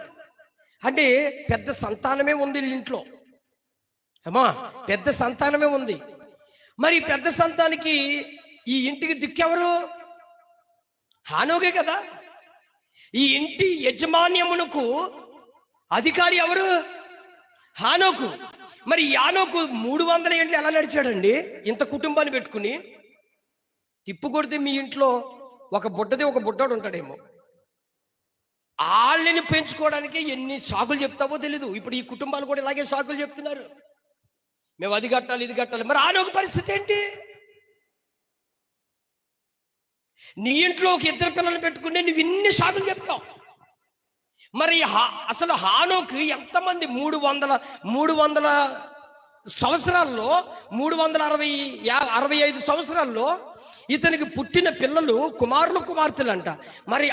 S1: అంటే పెద్ద సంతానమే ఉంది ఇంట్లో అమ్మా, పెద్ద సంతానమే ఉంది. మరి పెద్ద సంతానికి ఈ ఇంటికి దిక్కెవరు? హానోకే కదా. ఈ ఇంటి యజమాన్యమునకు అధికారి ఎవరు? హానోకు. మరి యానోకు 300 ఏండ్లు ఎలా నడిచాడండి? ఇంత కుటుంబాన్ని పెట్టుకుని తిప్పు కొడితే మీ ఇంట్లో ఒక బుడ్డోడు ఉంటాడేమో. వాళ్ళని పెంచుకోవడానికి ఎన్ని సాకులు చెప్తావో తెలీదు. ఇప్పుడు ఈ కుటుంబాలు కూడా ఇలాగే సాకులు చెప్తున్నారు, మేము అది కట్టాలి ఇది కట్టాలి. మరి హానోకు పరిస్థితి ఏంటి? నీ ఇంట్లో ఒక 2 పిల్లలు పెట్టుకుని నువ్వు ఇన్ని సాకులు చెప్తావు. మరి అసలు హానోకు ఎంతమంది? 300 సంవత్సరాల్లో 365 సంవత్సరాల్లో ఇతనికి పుట్టిన పిల్లలు కుమారులు కుమార్తెలు అంట. మరి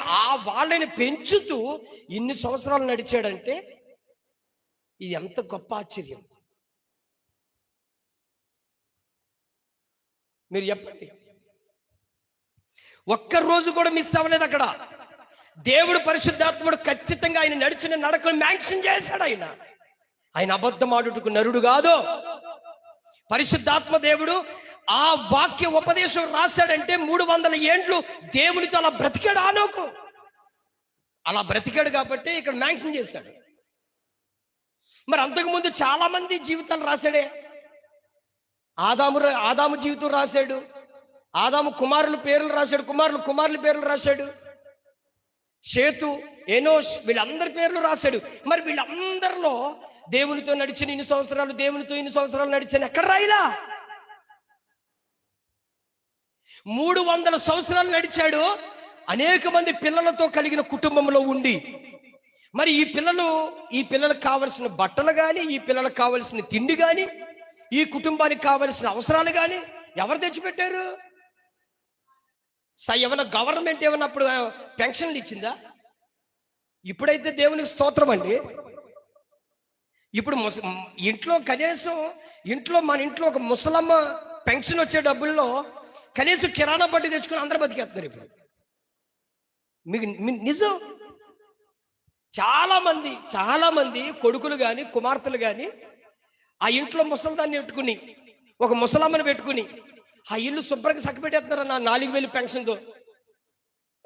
S1: వాళ్ళని పెంచుతూ ఇన్ని సంవత్సరాలు నడిచాడంటే ఇది ఎంత గొప్ప ఆశ్చర్యం. మీరు చెప్పండి. ఒక్కరోజు కూడా మిస్ అవ్వలేదు అక్కడ. దేవుడు పరిశుద్ధాత్ముడు ఖచ్చితంగా ఆయన నడిచిన నడకను మ్యాన్షన్ చేశాడు. ఆయన అబద్ధం ఆడుటకు నరుడు కాదు. పరిశుద్ధాత్మ దేవుడు ఆ వాక్య ఉపదేశం రాశాడంటే 300 ఏండ్లు దేవునితో అలా బ్రతికాడు హానోకు. అలా బ్రతికాడు కాబట్టి ఇక్కడ మ్యాన్షన్ చేశాడు. మరి అంతకుముందు చాలా మంది జీవితాలు రాశాడే. ఆదాము జీవితం రాశాడు, ఆదాము కుమారుల పేర్లు రాశాడు, కుమారుల పేర్లు రాశాడు, షేతు, ఎనోష్, వీళ్ళందరి పేర్లు రాశాడు. మరి వీళ్ళందరిలో దేవునితో నడిచిన ఇన్ని సంవత్సరాలు నడిచాను ఎక్కడ రాయిలా? 300 సంవత్సరాలు నడిచాడు. అనేక మంది పిల్లలతో కలిగిన కుటుంబంలో ఉండి, మరి ఈ పిల్లలకు కావలసిన బట్టలు కానీ, ఈ పిల్లలకు కావలసిన తిండి కానీ, ఈ కుటుంబానికి కావలసిన అవసరాలు కానీ ఎవరు తెచ్చిపెట్టారు? ఏమన్నా గవర్నమెంట్ ఏమన్నా అప్పుడు పెన్షన్లు ఇచ్చిందా? ఇప్పుడైతే దేవునికి స్తోత్రం అండి. ఇప్పుడు ఇంట్లో కనీసం మన ఇంట్లో ఒక ముసలమ్మ పెన్షన్ వచ్చే డబ్బుల్లో కనీసం కిరాణా బట్టి తెచ్చుకుని అందరూ బతికేస్తున్నారు. ఇప్పుడు మీకు నిజం. చాలా మంది కొడుకులు కానీ కుమార్తెలు కానీ ఆ ఇంట్లో ముసలిదాన్ని పెట్టుకుని, ఒక ముసలమ్మని పెట్టుకుని ఆ ఇల్లు శుభ్రంగా చక్కబెట్టేస్తున్నారు. 4000 పెన్షన్తో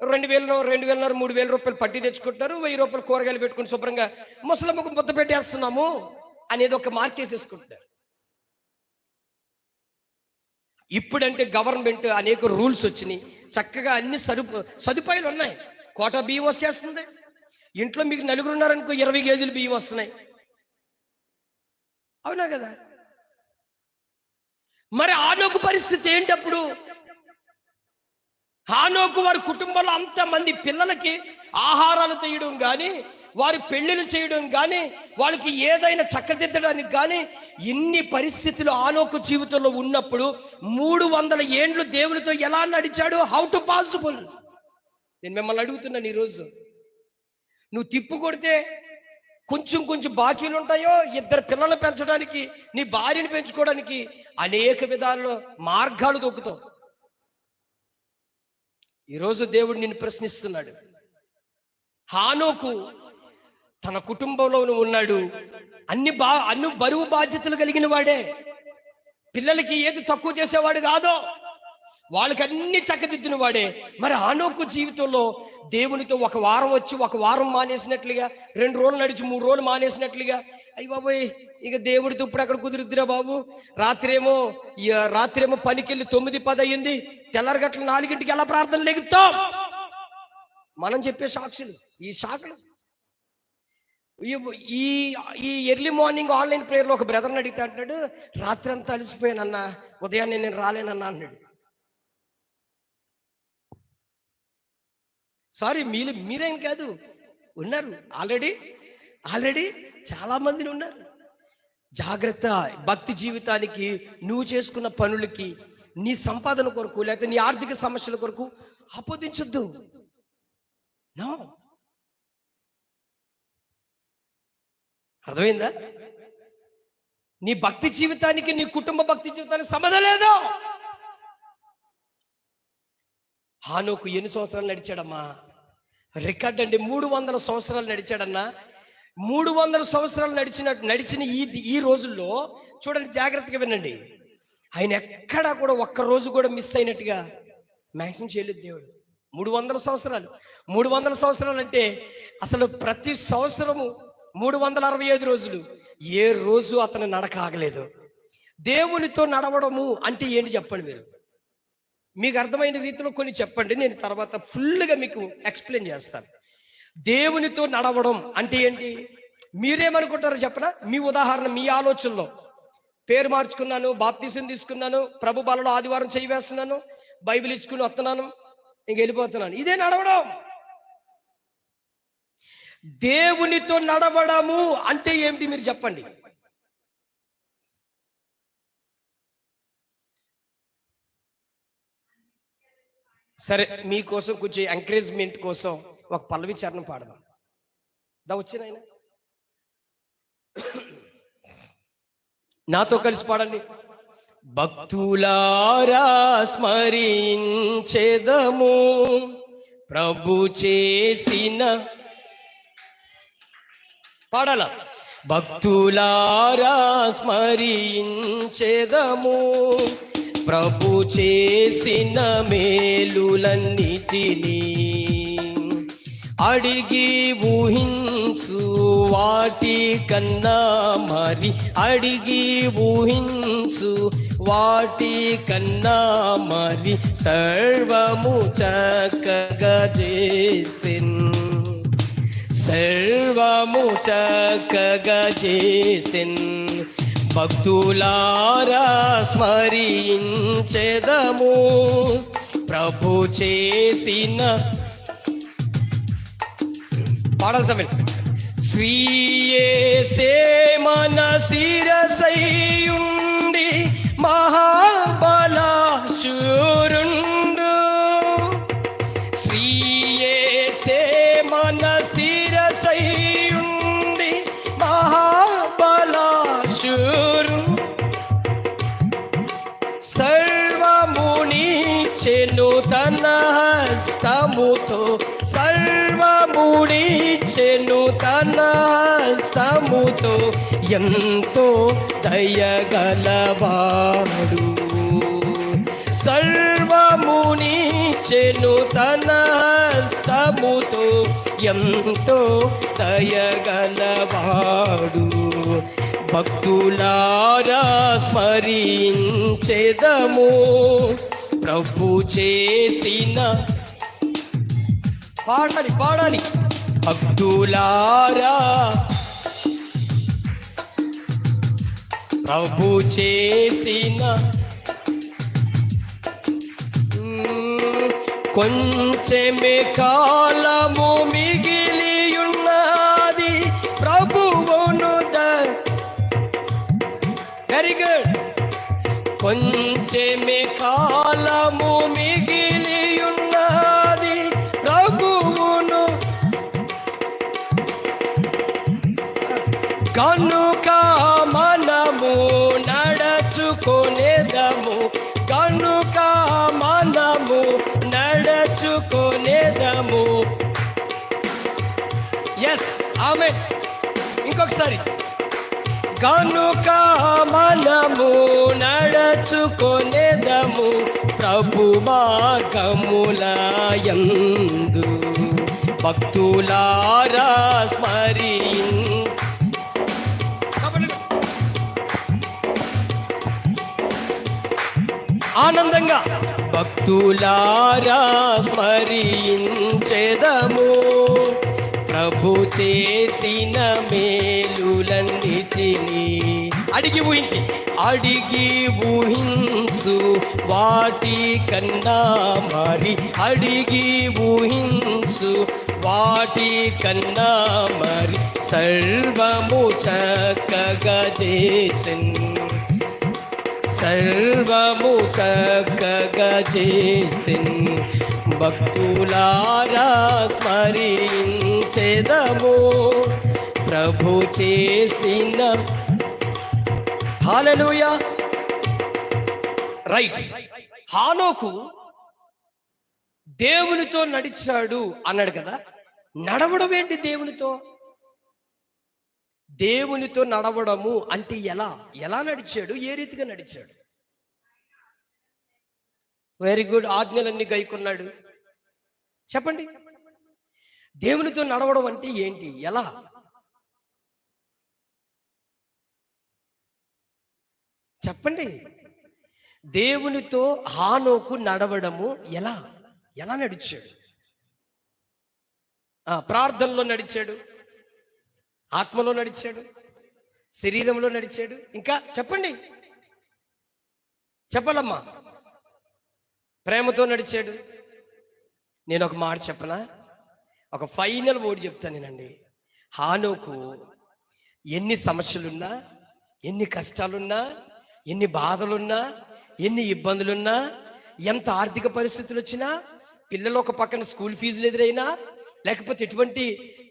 S1: 2,000 రూపాయలు పట్టి తెచ్చుకుంటారు, 1000 రూపాయలు కూరగాయలు పెట్టుకుని శుభ్రంగా ముసలమ్మకు ముద్ద పెట్టేస్తున్నాము అనేది ఒక మార్కేసేసుకుంటారు. ఇప్పుడంటే గవర్నమెంట్ అనేక రూల్స్ వచ్చినాయి, చక్కగా అన్ని సదుపాయాలు ఉన్నాయి. కోటా బియ్యం వచ్చేస్తుంది. ఇంట్లో మీకు 4 ఉన్నారనుకో 20 కేజీలు బియ్యం వస్తున్నాయి. అవునా కదా? మరి హానోకు పరిస్థితి ఏంటప్పుడు? హానోకు వారి కుటుంబంలో అంతమంది పిల్లలకి ఆహారాలు తీయడం కానీ, వారి పెళ్లిళ్ళు చేయడం కానీ, వాళ్ళకి ఏదైనా చక్కదిద్దడానికి కానీ ఇన్ని పరిస్థితులు హానోకు జీవితంలో ఉన్నప్పుడు 300 ఏండ్లు దేవునితో ఎలా నడిచాడు? How to possible? నేను మిమ్మల్ని అడుగుతున్నాను ఈరోజు. నువ్వు తిప్పు కొడితే కొంచెం బాకీలు ఉంటాయో, 2 పిల్లలు పెంచడానికి, నీ భార్యను పెంచుకోవడానికి అనేక విధాల్లో మార్గాలు దొక్కుతావు. ఈరోజు దేవుడు నిన్ను ప్రశ్నిస్తున్నాడు. హానోకు తన కుటుంబంలో ఉన్నాడు, అన్ని బరువు బాధ్యతలు కలిగిన వాడే, పిల్లలకి ఏది తక్కువ చేసేవాడు కాదో, వాళ్ళకి అన్ని చక్కదిద్దిన వాడే. మరి హానోకు జీవితంలో దేవునితో ఒక వారం వచ్చి ఒక వారం మానేసినట్లుగా, 2 రోజులు నడిచి 3 రోజులు మానేసినట్లుగా, అయ్యి బాబోయ్ ఇక దేవుడితో ఇప్పుడు అక్కడ కుదురుద్దిరా బాబు, రాత్రేమో పనికెళ్ళి 9-10 అయ్యింది, తెల్లారగట్ల 4ంటికి ఎలా ప్రార్థన లెగుతాం? మనం చెప్పే సాక్షులు ఈ శాఖలు. ఈ ఎర్లీ మార్నింగ్ ఆన్లైన్ ప్రేయర్లో ఒక బ్రదర్ని అడిగితే అంటాడు, రాత్రి అంతా అలసిపోయానన్నా, ఉదయాన్నే నేను రాలేనన్నా అన్నాడు. సారీ, మీరేం కాదు, ఉన్నారు ఆల్రెడీ చాలా మందిని ఉన్నారు. జాగ్రత్త. భక్తి జీవితానికి, నువ్వు చేసుకున్న పనులకి, నీ సంపాదన కొరకు, లేకపోతే నీ ఆర్థిక సమస్యల కొరకు ఆపోదించొద్దు. నో. అర్థమైందా? నీ భక్తి జీవితానికి నీ కుటుంబ భక్తి జీవితానికి సంబంధం లేదు. హానోకు ఎన్ని సంవత్సరాలు నడిచాడమ్మా? రికార్డ్ అండి, 300 సంవత్సరాలు నడిచాడన్నా. 300 సంవత్సరాలు నడిచిన ఈ రోజుల్లో చూడండి, జాగ్రత్తగా వినండి, ఆయన ఎక్కడా కూడా ఒక్క రోజు కూడా మిస్ అయినట్టుగా మ్యాక్సిమం చేయలేదు దేవుడు. 300 సంవత్సరాలు. 300 సంవత్సరాలు అంటే అసలు ప్రతి సంవత్సరము 365 రోజులు ఏ రోజు అతను నడక ఆగలేదు. దేవునితో నడవడము అంటే ఏంటి చెప్పండి మీరు. మీకు అర్థమైన రీతిలో కొన్ని చెప్పండి, నేను తర్వాత ఫుల్గా మీకు ఎక్స్ప్లెయిన్ చేస్తాను. దేవునితో నడవడం అంటే ఏంటి? మీరేమనుకుంటారో చెప్పనా? మీ ఉదాహరణ, మీ ఆలోచనలో పేరు మార్చుకున్నాను, బాప్తిసం తీసుకున్నాను, ప్రభు బలలో ఆదివారం చేయి వేస్తున్నాను, బైబిల్ ఇచ్చుకుని వస్తున్నాను, ఇంక వెళ్ళిపోతున్నాను, ఇదే నడవడం? దేవునితో నడవడము అంటే ఏమిటి మీరు చెప్పండి. సరే, మీకోసం కొంచెం ఎంకరేజ్మెంట్ కోసం ఒక పల్లవి చరణం పాడదాం. వచ్చిన ఆయన నాతో కలిసి పాడండి. భక్తులారా స్మరించెదము ప్రభు చేసిన, పాడాల. భక్తులారా స్మరించెదము ప్రభు చేసిన మేలులన్నిటినీ, అడిగి ఊహించు వాటి కన్నా మరి, అడిగి ఊహించు వాటి కన్నా మరి సర్వము చక్కగా చేసిన్, సర్వము చక్కగా చేసిన్. భక్తులారా స్మరించెదము ప్రభు చేసిన, పాడాలి సమయం. శ్రీయేసే మన శిరసైయుండి మహాబలాశూరుండు, శ్రీయేసే మన శిరసైయుండి మహాబలాశూరు, సర్వమునిచ్చెను తన హస్తముతో, సర్వమునిచ్చెను తన హస్తముతో, ఎంతో దయగలవాడు, సర్వమునిచ్చెను తన హస్తముతో, ఎంతో దయగలవాడు. భక్తులారా స్మరించెదము ప్రభు చేసిన, పాడాలి పాడాలి. భక్తులారా ప్రభు చేసిన, కొంచెమే కాలము మిగిలియున్నది ప్రభువును వెరీ గుడ్. కొంచెమే కాలము మిగిలియున్నది ప్రభువును, కనుక మనము నడచుకొనేదము, కనుక మనము నడచుకొనేదము. ఎస్, ఆమేన్. ఇంకొకసారి, కనుక మనము నడచుకొనేదము ప్రభు మార్గములయందు. భక్తులారా ఆనందంగా, భక్తులారా స్మరించెదము ప్రభు చేసిన మేలులన్నిటినీ, అడిగి ఊహించి, అడిగి ఊహించు వాటి కన్నా మరి, అడిగి ఊహించు వాటి కన్నా మరి సర్వము చక్కగా చేసిన్, సర్వము చక్కగా చేసిన్. భక్తులారా స్మరించెదము ప్రభు చేసిన. హల్లెలూయా. రైట్. హానోకు దేవునితో నడిచాడు అన్నాడు కదా. నడవడం ఏంటి దేవునితో? దేవునితో నడవడము అంటే ఎలా నడిచాడు, ఏ రీతిగా నడిచాడు? Very good. ఆజ్ఞలన్నీ గైకొన్నాడు. చెప్పండి, దేవునితో నడవడం అంటే ఏంటి, ఎలా? చెప్పండి. దేవునితో హానోకు నడవడము ఎలా నడిచాడు? ప్రార్థనలో నడిచాడు, ఆత్మలో నడిచాడు, శరీరంలో నడిచాడు. ఇంకా చెప్పండి, చెప్పాలమ్మా. ప్రేమతో నడిచాడు. నేను ఒక మాట చెప్పనా? ఒక ఫైనల్ వర్డ్ చెప్తానేనండి. హానోకు ఎన్ని సమస్యలున్నా, ఎన్ని కష్టాలున్నా, ఎన్ని బాధలున్నా, ఎన్ని ఇబ్బందులున్నా, ఎంత ఆర్థిక పరిస్థితులు వచ్చినా, పిల్లలు ఒక పక్కన స్కూల్ ఫీజులు ఎదురైనా, లేకపోతే ఎటువంటి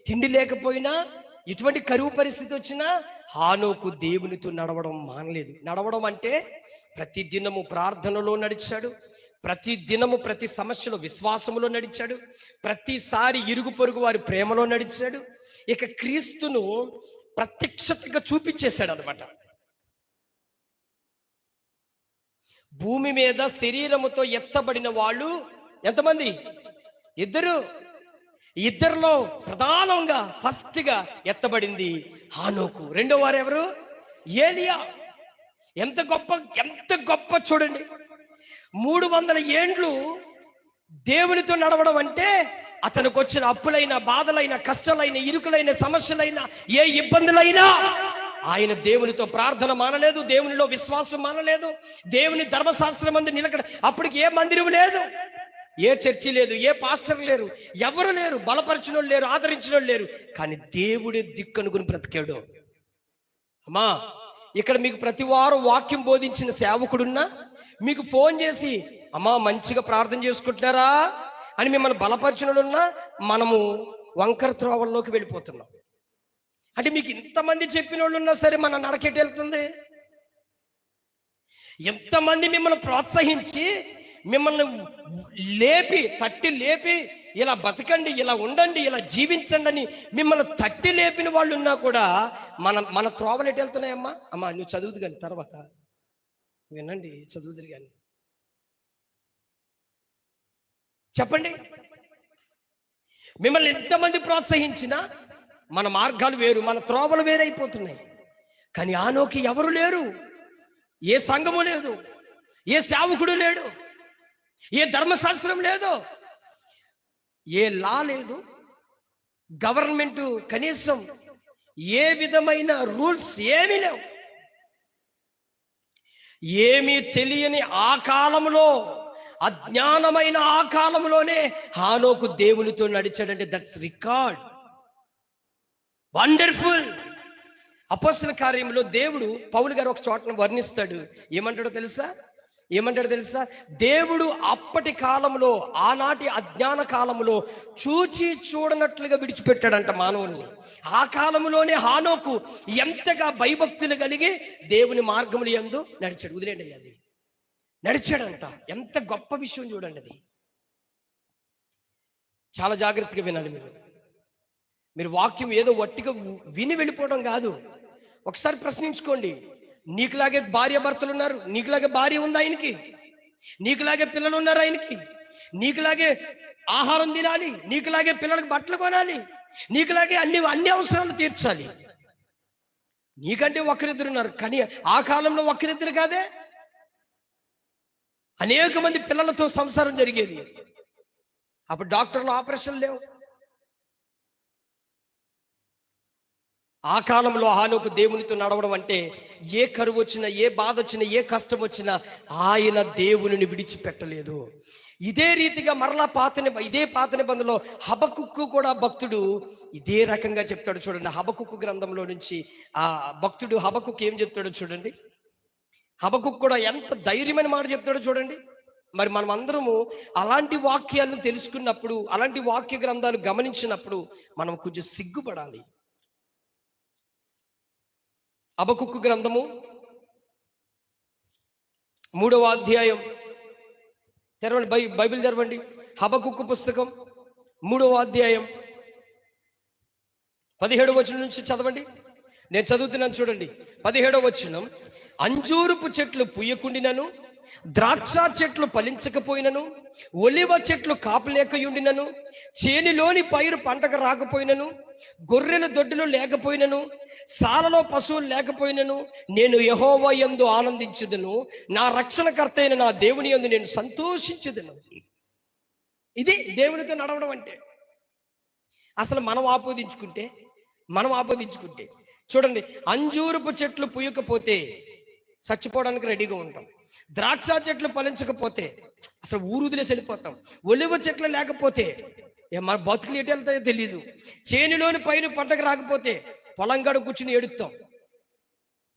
S1: తిండి లేకపోయినా, ఎటువంటి కరువు పరిస్థితి వచ్చినా, హానోకు దేవునితో నడవడం మానలేదు. నడవడం అంటే ప్రతి దినము ప్రార్థనలో నడిచాడు, ప్రతి దినము ప్రతి సమస్యలో విశ్వాసములో నడిచాడు, ప్రతిసారి ఇరుగు పొరుగు వారి ప్రేమలో నడిచాడు. ఇక క్రీస్తును ప్రత్యక్షతగా చూపించేశాడు అన్నమాట. భూమి మీద శరీరముతో ఎత్తబడిన వాళ్ళు ఎంతమంది? ఇద్దరిలో ప్రధానంగా ఫస్ట్ గా ఎత్తబడింది హానోకు. రెండో వారు ఎవరు? ఏలియా. ఎంత గొప్ప చూడండి. 300 ఏండ్లు దేవునితో నడవడం అంటే అతనికి వచ్చిన అప్పులైన, బాధలైన, కష్టాలైన, ఇరుకులైన, సమస్యలైన, ఏ ఇబ్బందులైనా ఆయన దేవునితో ప్రార్థన మానలేదు, దేవునిలో విశ్వాసం మానలేదు, దేవుని ధర్మశాస్త్రం మందు నిలకడ. అప్పటికి ఏ మందిరం లేదు, ఏ చర్చి లేదు, ఏ పాస్టర్ లేరు, ఎవరు లేరు, బలపరిచిన లేరు, ఆదరించిన లేరు. కానీ దేవుడే దిక్కనుకుని బ్రతికాడు. అమ్మా, ఇక్కడ మీకు ప్రతి వారం వాక్యం బోధించిన సేవకుడున్నా మీకు ఫోన్ చేసి, అమ్మా మంచిగా ప్రార్థన చేసుకుంటున్నారా అని మిమ్మల్ని బలపరిచినోళ్ళున్నా మనము వంకర త్రోవల్లోకి వెళ్ళిపోతున్నాం. అంటే మీకు ఇంతమంది చెప్పిన వాళ్ళు ఉన్నా సరే మన నడకెట్ వెళ్తుంది. ఎంతమంది మిమ్మల్ని ప్రోత్సహించి, మిమ్మల్ని తట్టి లేపి ఇలా బతకండి, ఇలా ఉండండి, ఇలా జీవించండి అని మిమ్మల్ని తట్టి లేపిన వాళ్ళు ఉన్నా కూడా మన త్రోవలు ఎటు వెళ్తున్నాయమ్మా? అమ్మా నువ్వు చదువుదు కానీ తర్వాత వినండి, చదువుదురు కానీ చెప్పండి. మిమ్మల్ని ఎంతమంది ప్రోత్సహించినా మన మార్గాలు వేరు, మన త్రోవలు వేరైపోతున్నాయి. కానీ హానోకు ఎవరు లేరు, ఏ సంఘము లేదు, ఏ సేవకుడు లేడు, ఏ ధర్మశాస్త్రం లేదు, ఏ లా లేదు, గవర్నమెంట్ కనీసం ఏ విధమైన రూల్స్ ఏమీ లేవు. ఏమీ తెలియని ఆ కాలంలో, అజ్ఞానమైన ఆ కాలంలోనే హానోకు దేవునితో నడిచాడంటే దట్స్ రికార్డ్. వండర్ఫుల్. అపోస్తల కార్యంలో దేవుడు పౌలు గారు ఒక చోటను వర్ణిస్తాడు. ఏమంటాడో తెలుసా? దేవుడు అప్పటి కాలంలో, ఆనాటి అజ్ఞాన కాలంలో చూచి చూడనట్లుగా విడిచిపెట్టాడంట మానవుల్ని. ఆ కాలంలోనే హానోకు ఎంతగా భయభక్తులు కలిగి దేవుని మార్గములు యందు నడిచాడు. వదిలేండి, అది నడిచాడంట. ఎంత గొప్ప విషయం చూడండి. అది చాలా జాగ్రత్తగా వినాలి. మీరు వాక్యం ఏదో వట్టిగా విని వెళ్ళిపోవడం కాదు. ఒకసారి ప్రశ్నించుకోండి. నీకులాగే భార్య భర్తలు ఉన్నారు, నీకులాగే భార్య ఉంది ఆయనకి, నీకులాగే పిల్లలు ఉన్నారు ఆయనకి, నీకులాగే ఆహారం తినాలి, నీకులాగే పిల్లలకు బట్టలు కొనాలి, నీకులాగే అన్ని అవసరాలు తీర్చాలి. నీకంటే ఒక్కరిద్దరు ఉన్నారు, కానీ ఆ కాలంలో ఒక్కరిద్దరు కాదే, అనేక మంది పిల్లలతో సంసారం జరిగేది. అప్పుడు డాక్టర్లు ఆపరేషన్లు లేవు. ఆ కాలంలో హానోకు దేవునితో నడవడం అంటే ఏ కరువు వచ్చినా, ఏ బాధ వచ్చినా, ఏ కష్టం వచ్చినా ఆయన దేవునిని విడిచిపెట్టలేదు. ఇదే రీతిగా మరలా ఇదే పాత నిబంధనలో హబకుక్కు కూడా భక్తుడు ఇదే రకంగా చెప్తాడు. చూడండి, హబకుక్కు గ్రంథంలో నుంచి ఆ భక్తుడు హబకుక్కు ఏం చెప్తాడో చూడండి. హబకుక్కు కూడా ఎంత ధైర్యమైన మాట చెప్తాడో చూడండి. మరి మనం అందరము అలాంటి వాక్యాలను తెలుసుకున్నప్పుడు, అలాంటి వాక్య గ్రంథాలు గమనించినప్పుడు మనం కొంచెం సిగ్గుపడాలి. హబక్కూకు గ్రంథము 3వ అధ్యాయం తెరవండి, బైబిల్ తెరవండి. హబక్కూకు పుస్తకం 3వ అధ్యాయం 17వ వచనం నుంచి చదవండి. నేను చదువుతున్నాను చూడండి. 17వ వచనం, అంజూరపు చెట్లు పుయ్యకుండినను, ద్రాక్ష చెట్లు ఫలించకపోయినను, ఒలివ చెట్లు కాపులేకయుండినను, చేనిలోని పైరు పంటకు రాకపోయినను, గొర్రెల దొడ్డులు లేకపోయినను, సాలలో పశువులు లేకపోయినను, నేను యెహోవా యందు ఆనందించుదును, నా రక్షణకర్త అయిన నా దేవుని యందు నేను సంతోషించుదును. ఇది దేవునితో నడవడం అంటే. అసలు మనం ఆపోదించుకుంటే చూడండి, అంజూరపు చెట్లు పుయ్యకపోతే చచ్చిపోవడానికి రెడీగా ఉంటాం. ద్రాక్ష చెట్లు ఫలించకపోతే అసలు ఊరుదిలేసి వెళ్ళిపోతాం. ఒలివ చెట్లు లేకపోతే మన బతుకులు ఎటు వెళ్తాయో తెలియదు. చేనిలోని పైన పంటకు రాకపోతే పొలం గడ కూర్చుని ఏడుస్తాం.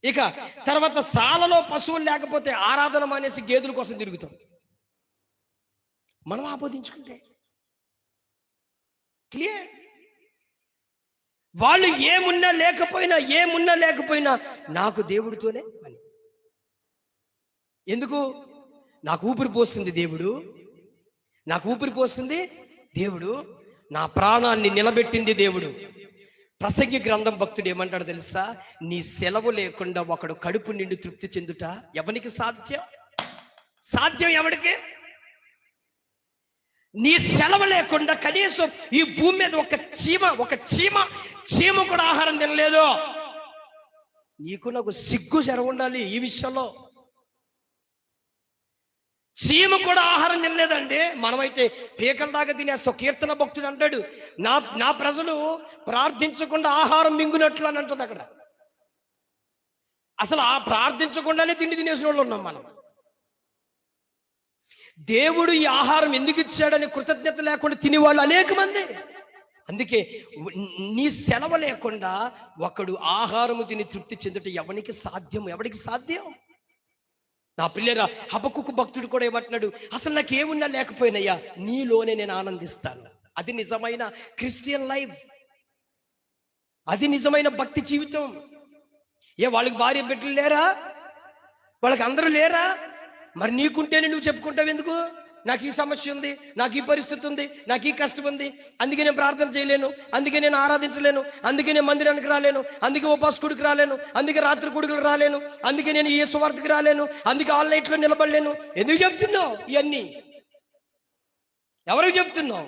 S1: ఇక తర్వాత సాలలో పశువులు లేకపోతే ఆరాధన మానేసి గేదెల కోసం తిరుగుతాం. మనం ఆపోదించుకుంటే క్లియర్. వాళ్ళు ఏమున్నా లేకపోయినా నాకు దేవుడితోనే పని. ఎందుకు? నాకు ఊపిరి పోస్తుంది దేవుడు, నా ప్రాణాన్ని నిలబెట్టింది దేవుడు. ప్రసంగి గ్రంథం భక్తుడు ఏమంటాడు తెలుసా? నీ సెలవు లేకుండా ఒకడు కడుపు నిండి తృప్తి చెందుట ఎవనికి సాధ్యం? ఎవడికి? నీ సెలవు లేకుండా కనీసం ఈ భూమి మీద ఒక చీమ కూడా ఆహారం తినలేదు. నీకు నాకు సిగ్గు శర ఉండాలి ఈ విషయంలో. చీమ కూడా ఆహారం తినలేదండి. మనమైతే పీకల దాకా తినేస్తాం. కీర్తన భక్తుడు అంటాడు, నా ప్రజలు ప్రార్థించకుండా ఆహారం మింగునట్లు అని అంటుంది అక్కడ. అసలు ఆ ప్రార్థించకుండానే తిండి తినేసిన వాళ్ళు ఉన్నాం మనం. దేవుడు ఈ ఆహారం ఎందుకు ఇచ్చాడని కృతజ్ఞత లేకుండా తినేవాళ్ళు అనేక మంది. అందుకే నీ సెలవు లేకుండా ఒకడు ఆహారము తిని తృప్తి చెందుట ఎవరికి సాధ్యం? నా పిల్లరా, హబక్కూకు భక్తుడు కూడా ఏమంటున్నాడు? అసలు నాకు ఏమున్నా లేకపోయినయ్యా నీలోనే నేను ఆనందిస్తాను. అది నిజమైన క్రిస్టియన్ లైఫ్, అది నిజమైన భక్తి జీవితం. వాళ్ళకి భార్య బిడ్డలు లేరా? వాళ్ళకి అందరూ లేరా? మరి నీకుంటేనే నువ్వు చెప్పుకుంటావు ఎందుకు? నాకు ఈ సమస్య ఉంది, నాకు ఈ పరిస్థితి ఉంది, నాకు ఈ కష్టం ఉంది, అందుకే నేను ప్రార్థన చేయలేను, అందుకే నేను ఆరాధించలేను, అందుకే నేను మందిరానికి రాలేను, అందుకే ఉపాసకుడికి రాలేను, అందుకే రాత్రి కొడుకులు రాలేను, అందుకే నేను ఏ సువార్తకి రాలేను, అందుకే ఆన్లైన్లో నిలబడలేను. ఎందుకు చెప్తున్నావు ఇవన్నీ? ఎవరికి చెప్తున్నావు?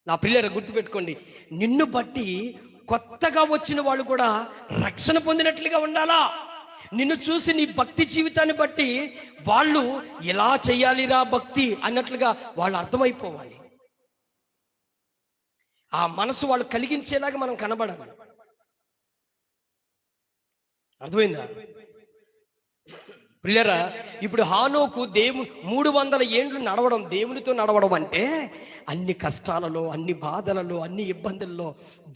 S1: నా పిల్లలు గుర్తుపెట్టుకోండి, నిన్ను బట్టి కొత్తగా వచ్చిన వాళ్ళు కూడా రక్షణ పొందినట్లుగా ఉండాలా. నిన్ను చూసి నీ భక్తి జీవితాన్ని బట్టి వాళ్ళు ఎలా చెయ్యాలిరా భక్తి అన్నట్లుగా వాళ్ళు అర్థమైపోవాలి. ఆ మనసు వాళ్ళు కలిగించేలాగా మనం కనబడాలి. అర్థమైందా ప్రియులారా? ఇప్పుడు హానోకు 300 ఏండ్లు నడవడం, దేవునితో నడవడం అంటే అన్ని కష్టాలలో, అన్ని బాధలలో, అన్ని ఇబ్బందుల్లో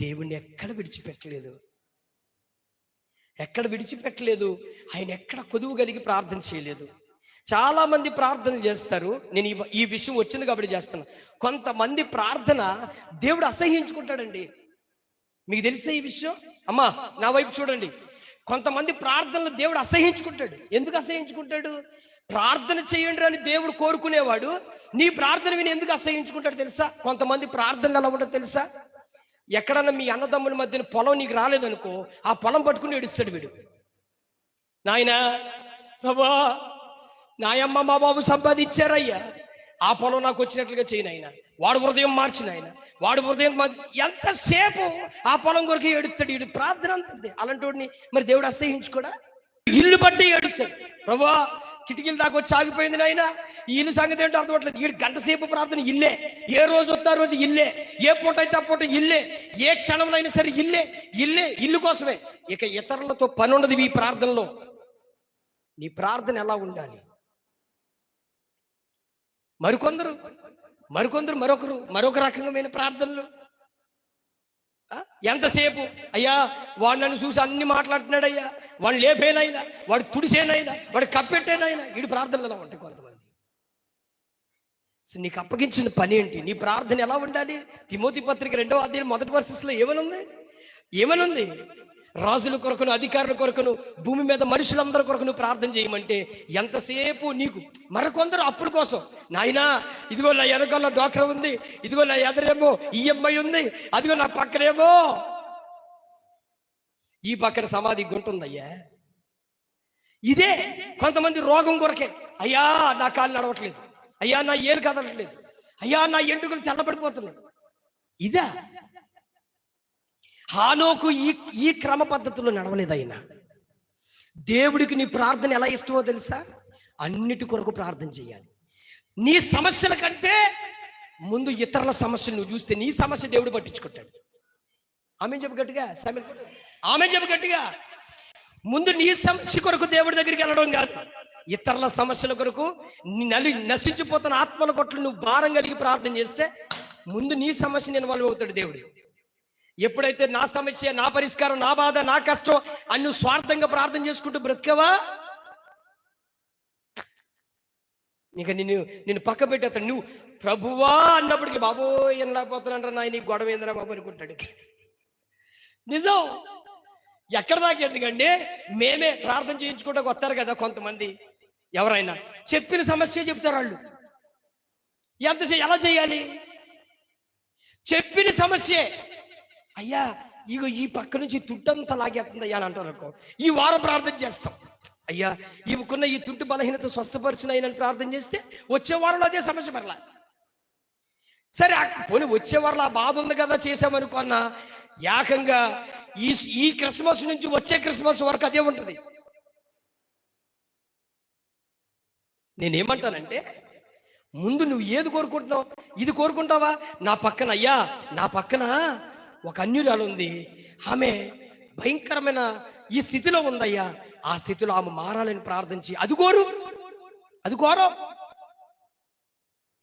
S1: దేవుణ్ణి ఎక్కడ విడిచిపెట్టలేదు. ఆయన ఎక్కడ కొదువు కలిగి ప్రార్థన చేయలేదు. చాలా మంది ప్రార్థన చేస్తారు. నేను ఈ విషయం వచ్చింది కాబట్టి చేస్తున్నా. కొంతమంది ప్రార్థన దేవుడు అసహ్యించుకుంటాడండి. మీకు తెలిసే ఈ విషయం? అమ్మా నా వైపు చూడండి. కొంతమంది ప్రార్థనలు దేవుడు అసహ్యించుకుంటాడు. ఎందుకు అసహ్యించుకుంటాడు? ప్రార్థన చేయండి అని దేవుడు కోరుకునేవాడు నీ ప్రార్థన విని ఎందుకు అసహ్యించుకుంటాడు తెలుసా? కొంతమంది ప్రార్థనలు ఎలా ఉండదు తెలుసా? ఎక్కడన్నా మీ అన్నదమ్ముల మధ్యన పొలం నీకు రాలేదనుకో, ఆ పొలం పట్టుకుని ఏడుస్తాడు వీడు. నాయనా ప్రభా, నాయమ్మ మా బాబు సంపాదించారయ్యా, ఆ పొలం నాకు వచ్చినట్లుగా చేయను ఆయన. వాడు హృదయం మార్చిన ఆయన, వాడు హృదయం ఎంతసేపు ఆ పొలం కొరకు ఏడుస్తాడు వీడు. ప్రార్థన అంతే. అలాంటి వాడిని మరి దేవుడు అసహ్యించుకోడా? ఇల్లు బట్టి ఏడుస్తాడు. ప్రభా కిటికీల దాకా వచ్చి ఆగిపోయింది నాయన, ఈ ఇల్లు సంగతి ఏంటో అర్థమట్లేదు. ఈ గంట సేపు ప్రార్థన ఇల్లే, ఏ రోజు వస్తా రోజు ఇల్లే, ఏ పూట అయితే ఆ పూట ఇల్లే, ఏ క్షణంలో అయినా సరే ఇల్లు కోసమే. ఇక ఇతరులతో పని ఉండదు ఈ ప్రార్థనలో. నీ ప్రార్థన ఎలా ఉండాలి? మరికొందరు మరొక రకమైన ప్రార్థనలు. ఎంతసేపు అయ్యా వాడు నన్ను చూసి అన్ని మాట్లాడుతున్నాడయ్యా, వాడు లేపేనైనా, వాడు తుడిసేనైనా, వాడు కప్పెట్టేనైనా. వీడి ప్రార్థనలు ఎలా ఉంటాయి కొంతమంది. నీకు అప్పగించిన పని ఏంటి? నీ ప్రార్థన ఎలా ఉండాలి? తిమోతి పత్రిక 2వ అధ్యాయం 1వ వర్సెస్లో ఏమనుంది? రాజుల కొరకును, అధికారుల కొరకును, భూమి మీద మనుషులందరి కొరకును ప్రార్థన చేయమంటే ఎంతసేపు నీకు. మరికొందరు అప్పుల కోసం, నాయనా ఇదిగో నా వెనకాల డాక్టర్ ఉంది, ఇదిగో నా ఎదురేమో ఈఎంఐ ఉంది, అదిగో నా పక్కనేమో ఈ పక్కన సమాధి గుంటుందయ్యా. ఇదే కొంతమంది రోగం కొరకే, అయ్యా నా కాళ్ళు నడవట్లేదు, అయ్యా నా ఏలు కదలట్లేదు, అయ్యా నా ఎంటుకలు తెల్లబడిపోతున్నాయి. ఇదా? హానోకు ఈ క్రమ పద్ధతుల్లో నడవలేదు. అయినా దేవుడికి నీ ప్రార్థన ఎలా ఇష్టమో తెలుసా? అన్నిటి కొరకు ప్రార్థన చేయాలి. నీ సమస్యల కంటే ముందు ఇతరుల సమస్యలు నువ్వు చూస్తే నీ సమస్య దేవుడు పట్టించుకుంటాడు. ఆమె చెప్పు గట్టిగా, ఆమె చెప్పు గట్టిగా. ముందు నీ సమస్య కొరకు దేవుడి దగ్గరికి వెళ్ళడం కాదు, ఇతరుల సమస్యల కొరకు నశించిపోతున్న ఆత్మల కొట్లు నువ్వు భారం కలిగి ప్రార్థన చేస్తే ముందు నీ సమస్యని ఇన్వాల్వ్ అవుతాడు దేవుడు. ఎప్పుడైతే నా సమస్య, నా పరిష్కారం, నా బాధ, నా కష్టం అని నువ్వు స్వార్థంగా ప్రార్థన చేసుకుంటూ బ్రతికవా, ఇక నిన్ను పక్క పెట్టేస్తాడు. నువ్వు ప్రభువా అన్నప్పటికీ బాబో ఏం లేకపోతున్నాడు నాయన, నీ గొడవ ఏందిరా బాబు అనుకుంటాడు. నిజం. ఎక్కడ దాకా ఎందుకండి, మేమే ప్రార్థన చేయించుకుంటూ వస్తారు కదా కొంతమంది. ఎవరైనా చెప్పిన సమస్య చెప్తారు వాళ్ళు. ఎలా చేయాలి? చెప్పిన సమస్యే, అయ్యా ఇగో ఈ పక్క నుంచి తుంటంతా లాగేస్తుంది అయ్యా అని అంటారు అనుకో, ఈ వారం ప్రార్థన చేస్తాం, అయ్యా ఇవికున్న ఈ తుంటి బలహీనత స్వస్థపరిచిన అయ్యని ప్రార్థన చేస్తే వచ్చే వారంలో అదే సమస్య పర్లా. సరే పోనీ వచ్చే వారంలో ఆ బాధ ఉంది కదా చేసామనుకున్నా, ఏకంగా ఈ క్రిస్మస్ నుంచి వచ్చే క్రిస్మస్ వరకు అదే ఉంటుంది. నేనేమంటానంటే, ముందు నువ్వు ఏది కోరుకుంటున్నావు? ఇది కోరుకుంటావా? నా పక్కన, అయ్యా నా పక్కన ఒక అన్యురాలు ఉంది, ఆమె భయంకరమైన ఈ స్థితిలో ఉందయ్యా, ఆ స్థితిలో ఆమె మారాలని ప్రార్థించి అది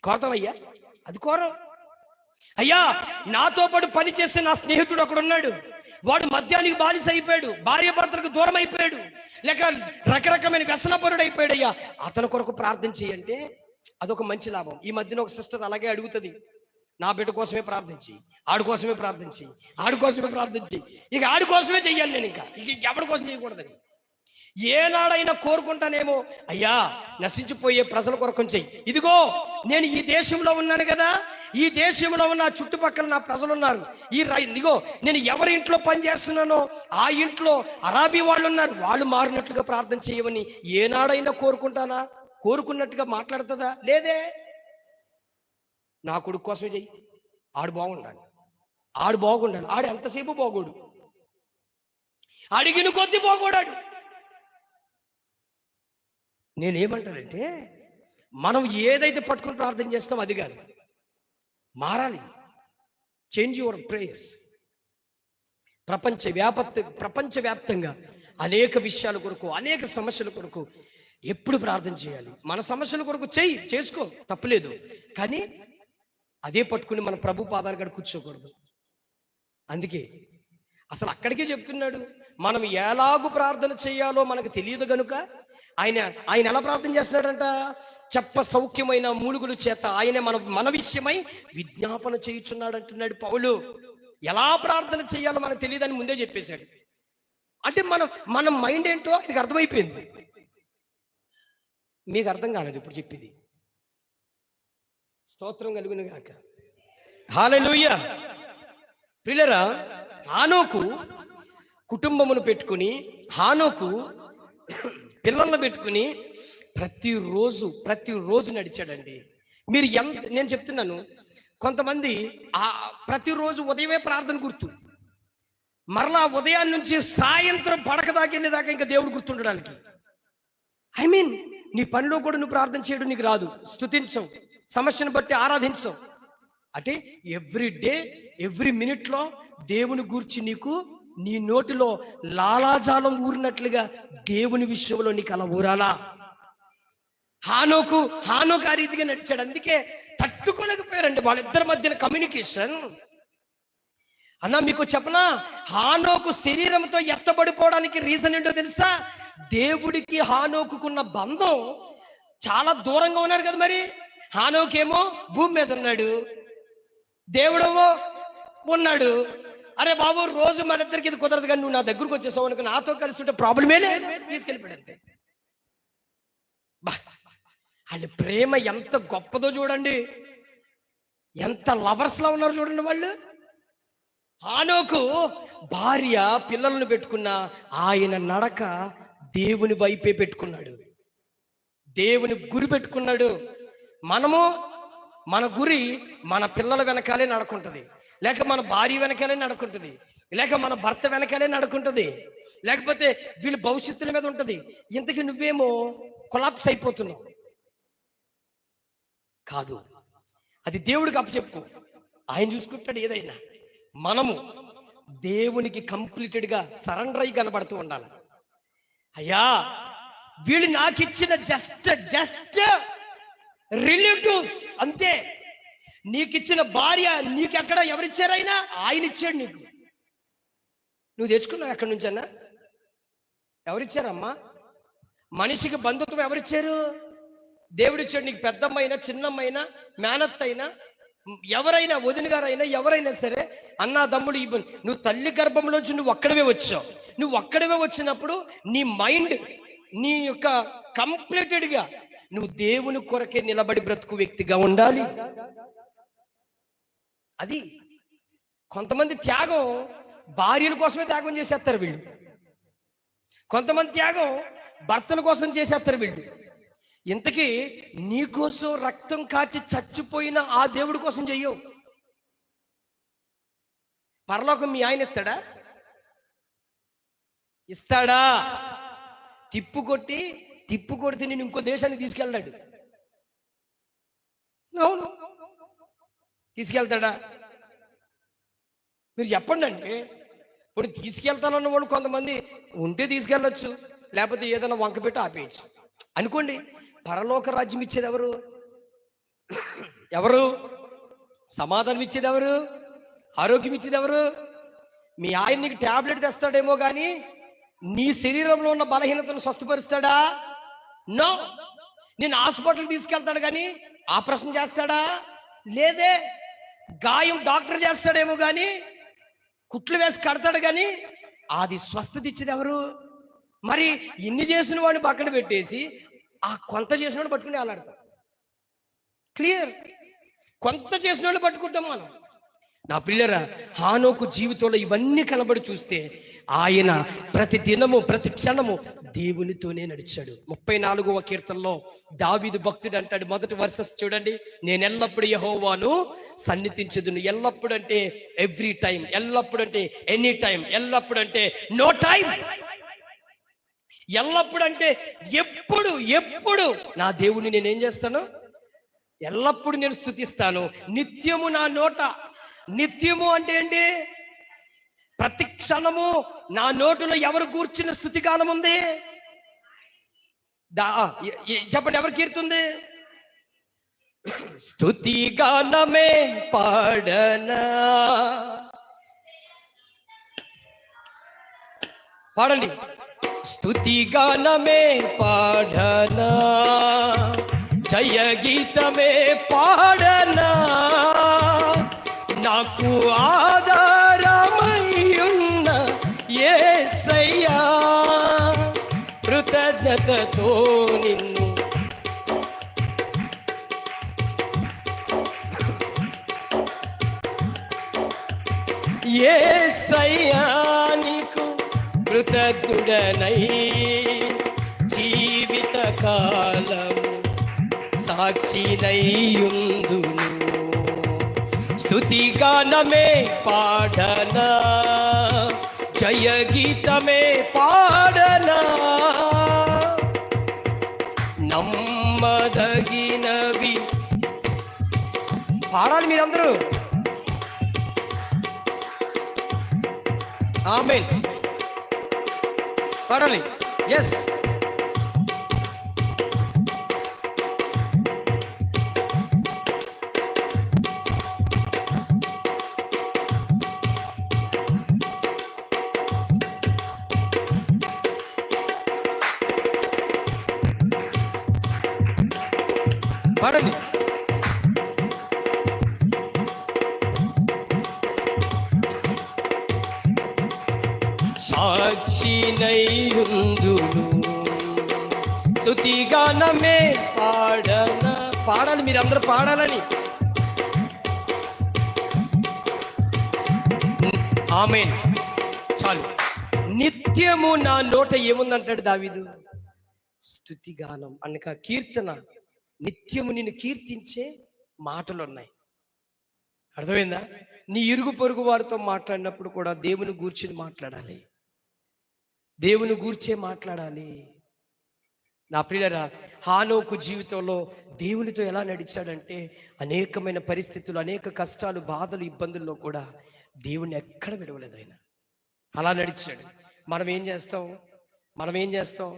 S1: కోరతావయ్యా, అది కోరం. అయ్యా నాతో పాటు పనిచేసే నా స్నేహితుడు అక్కడ ఉన్నాడు, వాడు మద్యానికి బానిస అయిపోయాడు, భార్య భర్తలకు దూరం అయిపోయాడు, లేక రకరకమైన వ్యసనపరుడు అయిపోయాడు, అయ్యా అతని కొరకు ప్రార్థన చేయంటే అదొక మంచి లాభం. ఈ మధ్యన ఒక సిస్టర్ అలాగే అడుగుతుంది, నా బిడ్డ కోసమే ప్రార్థించి, ఆడి కోసమే ప్రార్థించి, ఆడి కోసమే ప్రార్థించి, ఇక ఆడి కోసమే చెయ్యాలి నేను, ఇంకా ఎవరి కోసం చేయకూడదని. ఏనాడైనా కోరుకుంటానేమో, అయ్యా నశించిపోయే ప్రజల కొరకు చెయ్యి. ఇదిగో నేను ఈ దేశంలో ఉన్నాను కదా, ఈ దేశంలో ఉన్న చుట్టుపక్కల నా ప్రజలు ఉన్నారు, ఇదిగో నేను ఎవరి ఇంట్లో పని చేస్తున్నానో ఆ ఇంట్లో అరాబీ వాళ్ళు ఉన్నారు, వాళ్ళు మారినట్లుగా ప్రార్థన చేయమని ఏనాడైనా కోరుకుంటానా? కోరుకున్నట్టుగా మాట్లాడుతుందా? లేదే. నా కొడుకు కోసమే చెయ్యి, ఆడు బాగుండాలి, ఆడు ఎంతసేపు బాగోడు, అడిగిన కొద్ది బాగోడాడు. నేనేమంటానంటే, మనం ఏదైతే పట్టుకుని ప్రార్థన చేస్తామో అది కాదు, మారాలి. Change your prayers. ప్రపంచవ్యాప్తంగా అనేక విషయాల కొరకు, అనేక సమస్యల కొరకు ఎప్పుడు ప్రార్థన చేయాలి. మన సమస్యల కొరకు చేసుకో, తప్పులేదు, కానీ అదే పట్టుకుని మన ప్రభు పాదాల కాడ కూర్చోకూడదు. అందుకే అసలు అక్కడికే చెప్తున్నాడు, మనం ఎలాగూ ప్రార్థన చేయాలో మనకు తెలియదు గనుక ఆయన ఎలా ప్రార్థన చేస్తున్నాడంట? సౌఖ్యమైన మూలుగుల చేత ఆయన మన విషయమై విజ్ఞాపన చేయుచున్నాడు అంటున్నాడు పౌలు. ఎలా ప్రార్థన చేయాలో మనకు తెలియదని ముందే చెప్పేశాడు. అంటే మన మైండ్ ఏంటో ఆయనకు అర్థమైపోయింది. మీకు అర్థం కాలేదు ఇప్పుడు చెప్పేది. స్తోత్రం కలుగును గాక. హల్లెలూయా. ప్రియులారా, హానోకు కుటుంబమును పెట్టుకుని, హానోకు పిల్లలను పెట్టుకుని ప్రతిరోజు నడిచాడండి. నేను చెప్తున్నాను, కొంతమంది ప్రతిరోజు ఉదయమే ప్రార్థన గుర్తు, మరలా ఉదయాన్ని నుంచి సాయంత్రం పడక దాకా ఇంకా దేవుడు గుర్తుండడానికి. నీ పనిలో కూడా నువ్వు ప్రార్థన చేయడం నీకు రాదు, స్తుతించవు, సమస్యను బట్టి ఆరాధించవు. అంటే ఎవ్రీ డే ఎవ్రీ మినిట్లో దేవుని గూర్చి నీకు నీ నోటిలో లాలాజాలం ఊరినట్లుగా దేవుని విషయంలో నీకు అలా ఊరాలా. హానోకు ఆ రీతిగా నడిచాడు. అందుకే తట్టుకోలేకపోయారండి వాళ్ళిద్దరి మధ్యన కమ్యూనికేషన్. అన్నా మీకు చెప్పనా, హానోకు శరీరంతో ఎత్తబడిపోవడానికి రీజన్ ఏంటో తెలుసా? దేవుడికి హానోకున్న బంధం చాలా దూరంగా ఉన్నారు కదా. మరి హానోకేమో భూమి మీద ఉన్నాడు, దేవుడేమో ఉన్నాడు. అరే బాబు, రోజు మన ఇద్దరికి ఇది కుదరదు, కానీ నువ్వు నా దగ్గరకు వచ్చేసావు అనుకో, నాతో కలిసి ఉంటే ప్రాబ్లమే లేదు, తీసుకెళ్ళిపోయాడు అంతే. వాళ్ళ ప్రేమ ఎంత గొప్పదో చూడండి, ఎంత లవర్స్ లా ఉన్నారు చూడండి వాళ్ళు. హానోకు భార్య పిల్లలను పెట్టుకున్న ఆయన నడక దేవుని వైపే పెట్టుకున్నాడు, దేవుని గురి పెట్టుకున్నాడు. మనము మన గురి మన పిల్లల వెనకాలే నడుకుంటుంది, లేక మన భార్య వెనకాలే నడుకుంటుంది, లేక మన భర్త వెనకాలే నడుకుంటుంది, లేకపోతే వీళ్ళ భవిష్యత్తుల మీద ఉంటుంది. ఇంతకీ నువ్వేమో కొలాప్స్ అయిపోతున్నావు. కాదు, అది దేవుడికి అప్పచెప్పు, ఆయన చూసుకుంటాడు ఏదైనా. మనము దేవునికి కంప్లీటెడ్గా సరెండర్ అయ్యి కనబడుతూ ఉండాలి. అయ్యా, వీళ్ళు నాకు ఇచ్చిన జస్ట్ రిలేటివ్స్ అంతే. నీకిచ్చిన భార్య నీకెక్కడ ఎవరిచ్చారైనా? ఆయన ఇచ్చాడు నీకు. నువ్వు తెచ్చుకున్నావు ఎక్కడి నుంచన్నా? ఎవరిచ్చారమ్మా? మనిషికి బంధుత్వం ఎవరిచ్చారు? దేవుడిచ్చాడు. నీకు పెద్దమ్మైనా చిన్నమ్మైనా మేనత్త అయినా ఎవరైనా వదిన గారైనా ఎవరైనా సరే, అన్నా తమ్ముడు, నువ్వు తల్లి గర్భంలోంచి నువ్వు ఒక్కడవే వచ్చావు. నువ్వు ఒక్కడవే వచ్చినప్పుడు నీ మైండ్, నీ యొక్క కంప్లీటెడ్గా నువ్వు దేవుని కొరకే నిలబడి బ్రతుకు వ్యక్తిగా ఉండాలి. అది కొంతమంది త్యాగం భార్యల కోసమే త్యాగం చేసేస్తారు వీళ్ళు, కొంతమంది త్యాగం భర్తల కోసం చేసేస్తారు వీళ్ళు. ఇంతకీ నీకోసం రక్తం కాచి చచ్చిపోయిన ఆ దేవుడి కోసం చెయ్యవు. పరలోకం మీ ఆయన ఇస్తాడా? తిప్పు కొడితే నేను ఇంకో దేశానికి తీసుకెళ్ళాడు. అవును, తీసుకెళ్తాడా? మీరు చెప్పండి అండి. ఇప్పుడు తీసుకెళ్తానన్న వాళ్ళు కొంతమంది ఉంటే తీసుకెళ్ళచ్చు, లేకపోతే ఏదైనా వంక పెట్టి ఆపేయచ్చు అనుకోండి. పరలోక రాజ్యం ఇచ్చేది ఎవరు? ఎవరు? సమాధానం ఇచ్చేది ఎవరు? ఆరోగ్యం ఇచ్చేది ఎవరు? మీ ఆయన నీకు ట్యాబ్లెట్ తెస్తాడేమో కానీ నీ శరీరంలో ఉన్న బలహీనతను స్వస్థపరుస్తాడా? నో. నేను హాస్పిటల్కి తీసుకెళ్తాడు కానీ ఆపరేషన్ చేస్తాడా? లేదే. గాయం డాక్టర్ చేస్తాడేమో కానీ, కుట్లు వేసి కడతాడు కానీ అది స్వస్థత ఇచ్చేది ఎవరు? మరి ఇన్ని చేసిన వాడిని పక్కన పెట్టేసి ఆ కొంత చేసిన వాడు పట్టుకుని అలాడతాం. క్లియర్? కొంత చేసిన వాళ్ళు పట్టుకుంటాం మనం. నా పిల్లరా, హానోకు జీవితంలో ఇవన్నీ కనబడి చూస్తే ఆయన ప్రతి దినము ప్రతి క్షణము దేవునితోనే నడిచాడు. 34వ కీర్తనలో దావీదు భక్తుడు అంటాడు, మొదటి వర్సెస్ చూడండి, నేను ఎల్లప్పుడు యెహోవాను సన్నిధించదును. ఎల్లప్పుడు అంటే ఎవ్రీ టైం, ఎల్లప్పుడు అంటే ఎనీ టైం, ఎల్లప్పుడు అంటే నో టైం, ఎల్లప్పుడు అంటే ఎప్పుడు నా దేవుని నేనేం చేస్తాను? ఎల్లప్పుడు నేను స్తుతిస్తాను. నిత్యము నా నోట. నిత్యము అంటే ఏంటి? ప్రతి క్షణము నా నోటులో ఎవరు కూర్చున్న స్తుతిగానం ఉంది? చెప్పండి, ఎవరు కీర్తుంది? స్తుతిగానమే పాడనా. పాడండి. స్తుతిగానమే పాడనా, జయ గీతమే పాడనా, నాకు ఆధారమయ్యున్న యేసయ్యా, కృతజ్ఞతతో నిన్ను యేసయ్యా, నీకు కృతజ్ఞుడనై జీవిత కాలము సాక్షినైయుందును. స్తుతిగానమే పాడనా, జయ గీతమే పాడనా, నమ్మదగినవి పాడాలి మీరందరూ. ఆమేన్. పాడాలి. ఎస్. పాడండి. సాక్షినైయుందును స్తుతిగానమే పాడాలి, మీరందరూ పాడాలని. ఆమేన్. చాలు. నిత్యము నా నోట ఏముందంటాడు దావీదు? స్తుతిగానం అనగా కీర్తన. నిత్యము నిన్ను కీర్తించే మాటలు ఉన్నాయి. అర్థమైందా? నీ ఇరుగు పొరుగు వారితో మాట్లాడినప్పుడు కూడా దేవుని గూర్చి మాట్లాడాలి, దేవుని గూర్చే మాట్లాడాలి. నా ప్రియులారా, హానోకు జీవితంలో దేవునితో ఎలా నడిచాడంటే అనేకమైన పరిస్థితులు, అనేక కష్టాలు, బాధలు, ఇబ్బందుల్లో కూడా దేవుణ్ణి ఎక్కడ విడవలేదు ఆయన. అలా నడిచాడు. మనం ఏం చేస్తాం?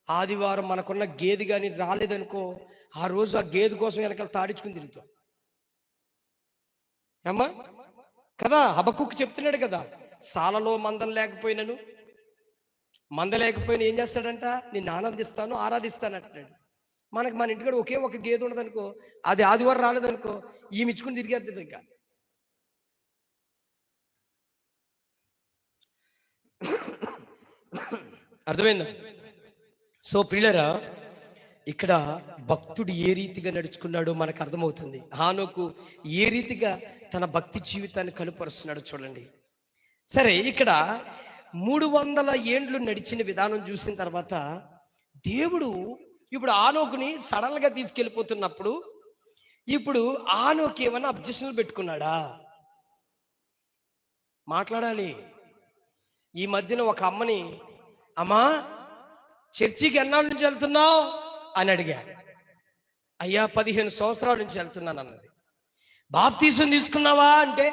S1: ఆదివారం మనకున్న గేదె కానీ రాలేదనుకో, ఆ రోజు ఆ గేదె కోసం వెనకాల తాడించుకుని తిరుగుతాం. అమ్మా కదా, హబక్కుకు చెప్తున్నాడు కదా, సాలలో మంద లేకపోయినా ఏం చేస్తాడంట? నిన్ను ఆనందిస్తాను, ఆరాధిస్తాను అంటున్నాడు. మన ఇంటికాడ ఒకే ఒక గేదె ఉండదనుకో, అది ఆదివారం రాలేదనుకో, ఈ మిచ్చుకుని తిరిగేస్తుంది. ఇంకా అర్థమైందా? సో ప్రియులారా, ఇక్కడ భక్తుడు ఏ రీతిగా నడుచుకున్నాడో మనకు అర్థమవుతుంది. హానోకు ఏ రీతిగా తన భక్తి జీవితాన్ని కనుపరుస్తున్నాడో చూడండి. సరే, ఇక్కడ 300 ఏండ్లు నడిచిన విధానం చూసిన తర్వాత దేవుడు ఇప్పుడు హానోకుని సడన్ గా తీసుకెళ్ళిపోతున్నప్పుడు ఇప్పుడు హానోకు ఏమైనా అబ్జెక్షన్లు పెట్టుకున్నాడా? మాట్లాడాలి. ఈ మధ్యన ఒక అమ్మని, అమ్మా చర్చికి ఎన్నాళ్ళ నుంచి వెళ్తున్నావు అని అడిగా. అయ్యా 15 సంవత్సరాల నుంచి వెళ్తున్నాను అన్నది. బాప్తీసం తీసుకున్నావా అంటే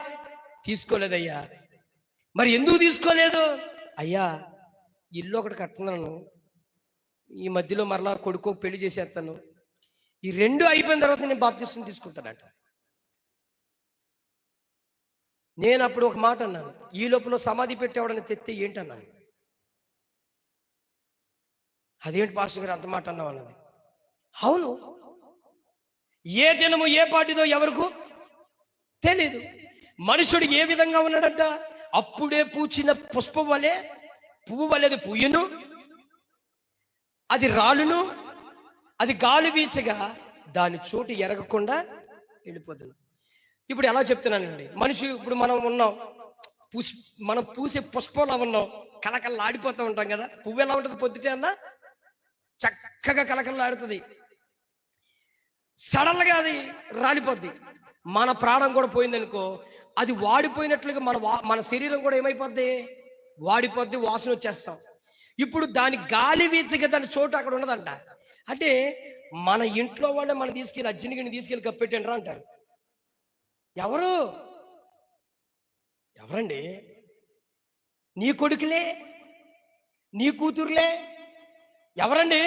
S1: తీసుకోలేదయ్యా. మరి ఎందుకు తీసుకోలేదు? అయ్యా ఇల్లు ఒకటి కట్టున్నాను, ఈ మధ్యలో మరలా కొడుకు పెళ్లి చేసేస్తాను, ఈ 2 అయిపోయిన తర్వాత నేను బాప్తీసం తీసుకుంటానంట. నేను అప్పుడు ఒక మాట అన్నాను, ఈ లోపల సమాధి పెట్టేవాడని తెస్తే ఏంటన్నాను. అదేంటి పాస్టర్ గారు అంత మాట అన్నావు అన్నది. అవును, ఏ దినము ఏ పాటిదో ఎవరికి తెలీదు. మనుషుడు ఏ విధంగా ఉన్నాడంట? అప్పుడే పూచిన పుష్పం వలె, పువ్వు వలెది పుయ్యును, అది రాలును, అది గాలి వీచగా దాని చోటు ఎరగకుండా వెళ్ళిపోతుంది. ఇప్పుడు ఎలా చెప్తున్నానండి, మనిషి ఇప్పుడు మనం ఉన్నాం, మనం పూసే పుష్పంలా ఉన్నాం, కలకల్లాడిపోతూ ఉంటాం కదా. పువ్వు ఎలా ఉంటుంది? పొద్దుటే అన్నా చక్కగా కలకల్లాడుతుంది, సడన్ గా అది రాలిపోద్ది. మన ప్రాణం కూడా పోయిందనుకో, అది వాడిపోయినట్లుగా మన శరీరం కూడా ఏమైపోద్ది? వాడిపోద్ది, వాసన వచ్చేస్తాం. ఇప్పుడు దాని గాలి వీచగా దాని చోటు అక్కడ ఉన్నదంట. అంటే మన ఇంట్లో వాళ్ళే మనం తీసుకెళ్ళి అజ్జినిగిని తీసుకెళ్ళి కప్పెట్టండి రా అంటారు. ఎవరండి? నీ కొడుకులే, నీ కూతురులే. ఎవరండి?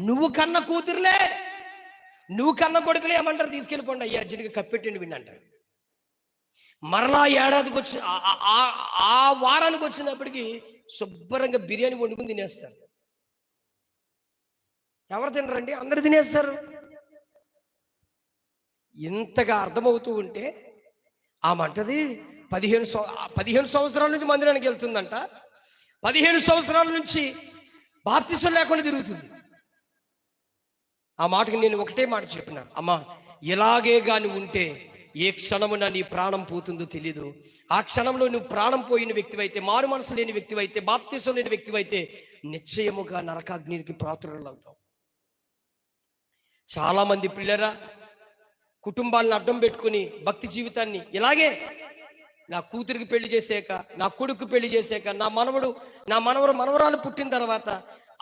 S1: నువ్వు కన్న కూతురులే, నువ్వు కన్న కొడుకులే. ఏమంటారు? తీసుకెళ్ళిపోండి అయ్యా, అర్జెంట్గా కప్పెట్టండి విని అంటారు. మరలా ఏడాదికి వచ్చి ఆ వారానికి వచ్చినప్పటికీ శుభ్రంగా బిర్యానీ వండుకుని తినేస్తారు. ఎవరు తినరండి? అందరు తినేస్తారు. ఇంతగా అర్థమవుతూ ఉంటే ఆమంటది 15 సంవత్సరాల నుంచి మందిరానికి వెళ్తుందంట, 15 సంవత్సరాల నుంచి బాప్తిసం లేకుండా తిరుగుతుంది. ఆ మాటకి నేను ఒకటే మాట చెప్పిన, అమ్మా ఇలాగే గాని ఉంటే ఏ క్షణమున నీ ప్రాణం పోతుందో తెలీదు. ఆ క్షణంలో నువ్వు ప్రాణం పోయిన వ్యక్తివైతే, మారు మనసు లేని వ్యక్తివైతే, బాప్తిసం లేని వ్యక్తివైతే నిశ్చయముగా నరకాగ్నికి పాత్రులవుతావు. చాలా మంది పిల్లరా కుటుంబాలను అడ్డం పెట్టుకుని భక్తి జీవితాన్ని ఇలాగే, నా కూతురికి పెళ్లి చేసాక, నా కొడుకు పెళ్లి చేసాక, నా మనవరాలు పుట్టిన తర్వాత,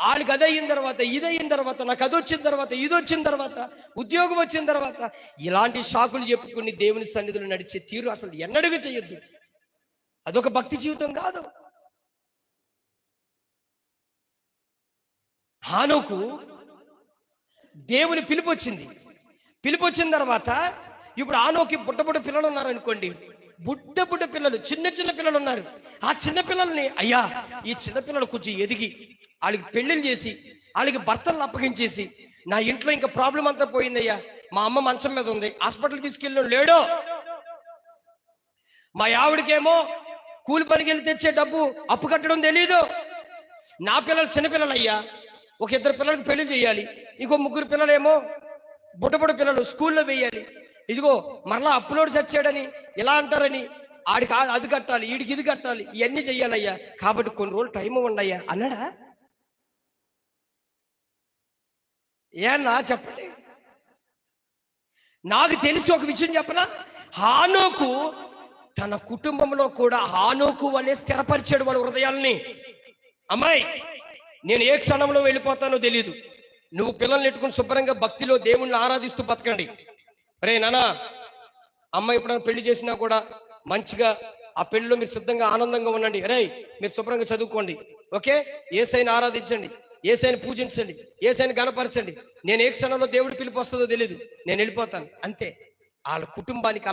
S1: వాళ్ళకి అది అయిన తర్వాత, ఇది అయిన తర్వాత, నాకు అది వచ్చిన తర్వాత, ఇది వచ్చిన తర్వాత, ఉద్యోగం వచ్చిన తర్వాత, ఇలాంటి షాకులు చెప్పుకుని దేవుని సన్నిధిలో నడిచే తీరు అసలు ఎన్నడూ చేయొద్దు. అదొక భక్తి జీవితం కాదు. హానోకు దేవుని పిలుపు వచ్చిన తర్వాత, ఇప్పుడు హానోకి బుడ్డ పిల్లలు ఉన్నారు అనుకోండి, బుడ్డ పిల్లలు, చిన్న పిల్లలు ఉన్నారు. ఆ చిన్న పిల్లల్ని, అయ్యా ఈ చిన్న పిల్లలు కొంచెం ఎదిగి వాళ్ళకి పెళ్లిళ్ళు చేసి వాళ్ళకి భర్తలను అప్పగించేసి, నా ఇంట్లో ఇంకా ప్రాబ్లం అంతా పోయిందయ్యా, మా అమ్మ మంచం మీద ఉంది, హాస్పిటల్ తీసుకెళ్ళి లేడో. మా ఆవిడకేమో కూలి పనికి వెళ్ళి తెచ్చే డబ్బు అప్పు కట్టడం తెలీదు. నా పిల్లలు చిన్నపిల్లలు అయ్యా, ఒక 2 పిల్లలకు పెళ్లి చేయాలి, ఇంకో 3 పిల్లలేమో బుట్టబుట్ట పిల్లలు స్కూల్లో వేయాలి. ఇదిగో మరలా అప్పులోడు చచ్చాడని ఇలా అంటారని ఆడికి అది కట్టాలి, వీడికి ఇది కట్టాలి, ఇవన్నీ చెయ్యాలయ్యా, కాబట్టి కొన్ని రోజులు టైం ఉండయ్యా అన్నాడా? ఏన్నా చెప్పండి. నాకు తెలిసి ఒక విషయం చెప్పనా, హానోకు తన కుటుంబంలో కూడా హానోకు వల్లే స్థిరపరిచాడు వాళ్ళ హృదయాల్ని. అమ్మాయి, నేను ఏ క్షణంలో వెళ్ళిపోతానో తెలీదు, నువ్వు పిల్లల్ని పెట్టుకుని శుభ్రంగా భక్తిలో దేవుణ్ణి ఆరాధిస్తూ బతకండి. రే నానా, అమ్మాయి ఎప్పుడైనా పెళ్లి చేసినా కూడా మంచిగా ఆ పెళ్లిలో మీరు సిద్ధంగా ఆనందంగా ఉండండి. రే, మీరు శుభ్రంగా చదువుకోండి, ఓకే? ఏసైని ఆరాధించండి, ఏసైని పూజించండి, ఏసైని గణపరచండి. నేను ఏ క్షణంలో దేవుడి పిలుపు వస్తుందో తెలీదు, నేను వెళ్ళిపోతాను అంతే. వాళ్ళ కుటుంబానికి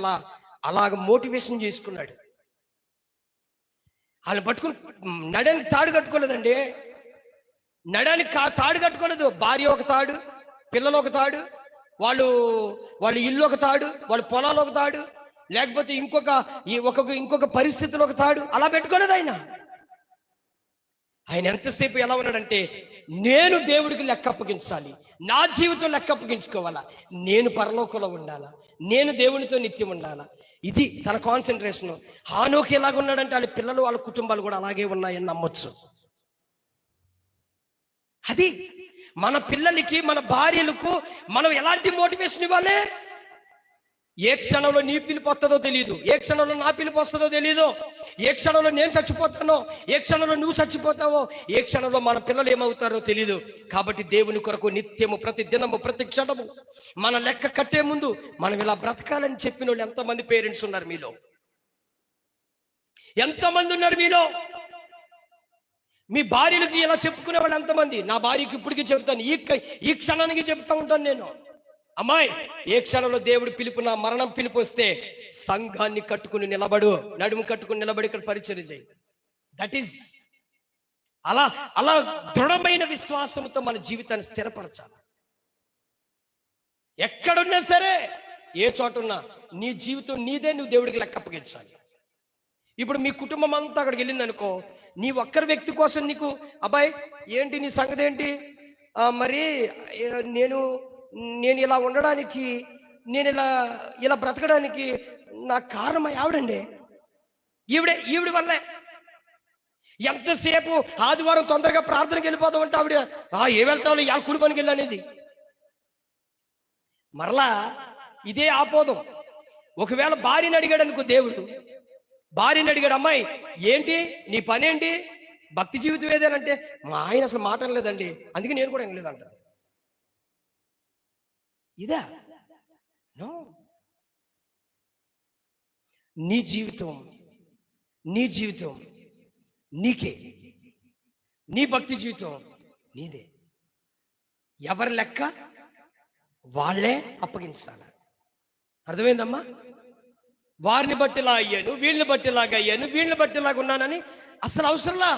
S1: అలాగ మోటివేషన్ చేసుకున్నాడు. వాళ్ళు పట్టుకుని నడానికి తాడు కట్టుకోలేదండి, నడానికి తాడు కట్టుకోలేదు. భార్య ఒక తాడు, పిల్లలు ఒక తాడు, వాళ్ళ ఇల్లు ఒక తాడు, వాళ్ళ పొలాలు ఒక తాడు, లేకపోతే ఇంకొక పరిస్థితులు ఒక తాడు, అలా పెట్టుకోలేదు ఆయన. ఆయన ఎంతసేపు ఎలా ఉన్నాడంటే, నేను దేవుడికి లెక్క అప్పగించాలి, నా జీవితం లెక్క అప్పగించుకోవాలా, నేను పరలోకంలో ఉండాలా, నేను దేవునితో నిత్యం ఉండాలా, ఇది తన కాన్సన్ట్రేషన్. హానోకు ఎలాగ ఉన్నాడంటే వాళ్ళ పిల్లలు వాళ్ళ కుటుంబాలు కూడా అలాగే ఉన్నాయని నమ్మొచ్చు. అది మన పిల్లలకి మన భార్యలకు మనం ఎలాంటి మోటివేషన్ ఇవ్వాలి? ఏ క్షణంలో నీ పిలుపు వస్తుందో తెలియదు, ఏ క్షణంలో నా పిలుపు వస్తుందో తెలియదు, ఏ క్షణంలో నేను చచ్చిపోతానో, ఏ క్షణంలో నువ్వు చచ్చిపోతావో, ఏ క్షణంలో మన పిల్లలు ఏమవుతారో తెలియదు. కాబట్టి దేవుని కొరకు నిత్యము, ప్రతి దినము, ప్రతి క్షణము మన లెక్క కట్టే ముందు మనం ఇలా బ్రతకాలని చెప్పిన వాళ్ళు ఎంతమంది పేరెంట్స్ ఉన్నారు మీలో? ఎంతమంది ఉన్నారు మీలో? మీ భార్యలకు ఇలా చెప్పుకునే వాళ్ళు ఎంతమంది? నా భార్యకి ఇప్పటికీ చెబుతాను, ఈ క్షణానికి చెప్తా ఉంటాను నేను. అమ్మాయి, ఏ క్షణంలో దేవుడి పిలుపు, నా మరణం పిలుపు వస్తే సంఘాన్ని కట్టుకుని నిలబడు, నడుము కట్టుకుని నిలబడి ఇక్కడ పరిచర్య చేయి. దట్ ఈస్ అలా దృఢమైన విశ్వాసంతో మన జీవితాన్ని స్థిరపరచాలి. ఎక్కడున్నా సరే, ఏ చోటున్నా నీ జీవితం నీదే, నువ్వు దేవుడికి లెక్క అప్పగించాలి. ఇప్పుడు మీ కుటుంబం అంతా అక్కడికి వెళ్ళింది అనుకో, నీ ఒక్కరి వ్యక్తి కోసం నీకు, అబ్బాయి ఏంటి నీ సంగతి ఏంటి, మరి నేను ఇలా ఉండడానికి, నేను ఇలా బ్రతకడానికి నాకు కారణం ఆవిడండి, ఈవిడి వల్లే. ఎంతసేపు ఆదివారం తొందరగా ప్రార్థనకి వెళ్ళిపోతామంటే ఆవిడ ఏ వెళ్తావు యా కూలి పనికి వెళ్ళనేది. మరలా ఇదే ఆపోదం. ఒకవేళ భార్యని అడిగాడు అనుకో దేవుడు, భార్యని అడిగాడు, అమ్మాయి ఏంటి నీ పని ఏంటి, భక్తి జీవితం ఏదేనంటే, మా ఆయన అసలు మాట అనలేదండి, అందుకే నేను కూడా వినలేదంట. ఇదా? నో. నీ జీవితం నీకే, నీ భక్తి జీవితం నీదే. ఎవరి లెక్క వాళ్ళే అప్పగించాలి. అర్థమైందమ్మా? వారిని బట్టిలా అయ్యాను, వీళ్ళని బట్టిలాగా అయ్యాను, వీళ్ళని బట్టిలాగా ఉన్నానని అసలు అవసరంలా.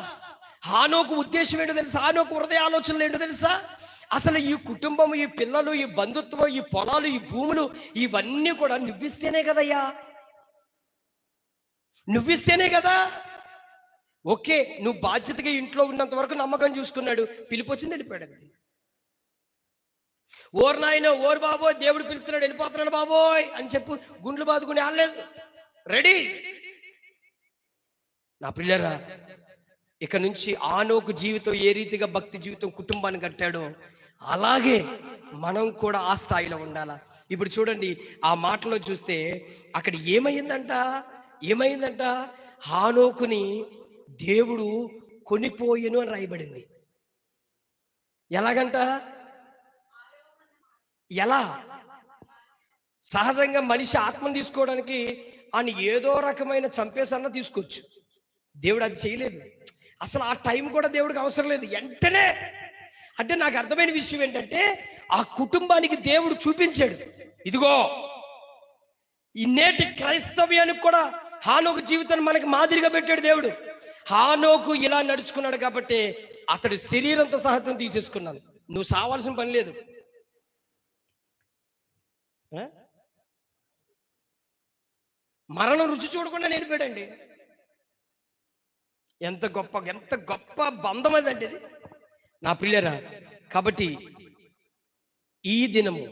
S1: హానోకు ఉద్దేశం ఏంటో తెలుసా? హానోకు హృదయ ఆలోచనలు ఏంటో తెలుసా? అసలు ఈ కుటుంబం, ఈ పిల్లలు, ఈ బంధుత్వం, ఈ పొలాలు, ఈ భూములు, ఇవన్నీ కూడా నువ్విస్తేనే కదయ్యా, నువ్విస్తేనే కదా. ఓకే, నువ్వు బాధ్యతగా ఇంట్లో ఉన్నంత వరకు నమ్మకం చూసుకున్నాడు, పిలిపి వచ్చింది, వెళ్ళిపోయాడు. ఓరు నాయన, ఓరు బాబోయ్, దేవుడు పిలుస్తున్నాడు, వెళ్ళిపోతున్నాడు బాబోయ్ అని చెప్పు గుండ్లు బాదుకుని ఆడలేదు. రెడీ. నా పిల్లరా, ఇక నుంచి హానోకు జీవితం ఏ రీతిగా భక్తి జీవితం కుటుంబాన్ని కట్టాడో అలాగే మనం కూడా ఆ స్థాయిలో ఉండాలా. ఇప్పుడు చూడండి, ఆ మాటలో చూస్తే అక్కడ ఏమైందంట, హానోకుని దేవుడు కొనిపోయెను అని రాయబడింది. ఎలాగంట? ఎలా? సహజంగా మనిషి ఆత్మను తీసుకోవడానికి ఆయన ఏదో రకమైన చంపేసన్నా తీసుకోవచ్చు, దేవుడు అది చేయలేదు. అసలు ఆ టైం కూడా దేవుడికి అవసరం లేదు, వెంటనే. అంటే నాకు అర్థమైన విషయం ఏంటంటే, ఆ కుటుంబానికి దేవుడు చూపించాడు, ఇదిగో ఈ నేటి క్రైస్తవ్యానికి కూడా హానోకు జీవితాన్ని మనకి మాదిరిగా పెట్టాడు దేవుడు. హానోకు ఇలా నడుచుకున్నాడు కాబట్టి అతడి శరీరంతో సహతం తీసేసుకున్నాను. నువ్వు సావాల్సిన పని లేదు. ఆ? మరణం రుచి చూడకుండా నేర్పాడండి. ఎంత గొప్ప బంధం అదండి ఇది నా పిల్లరా. కాబట్టి ఈ దినము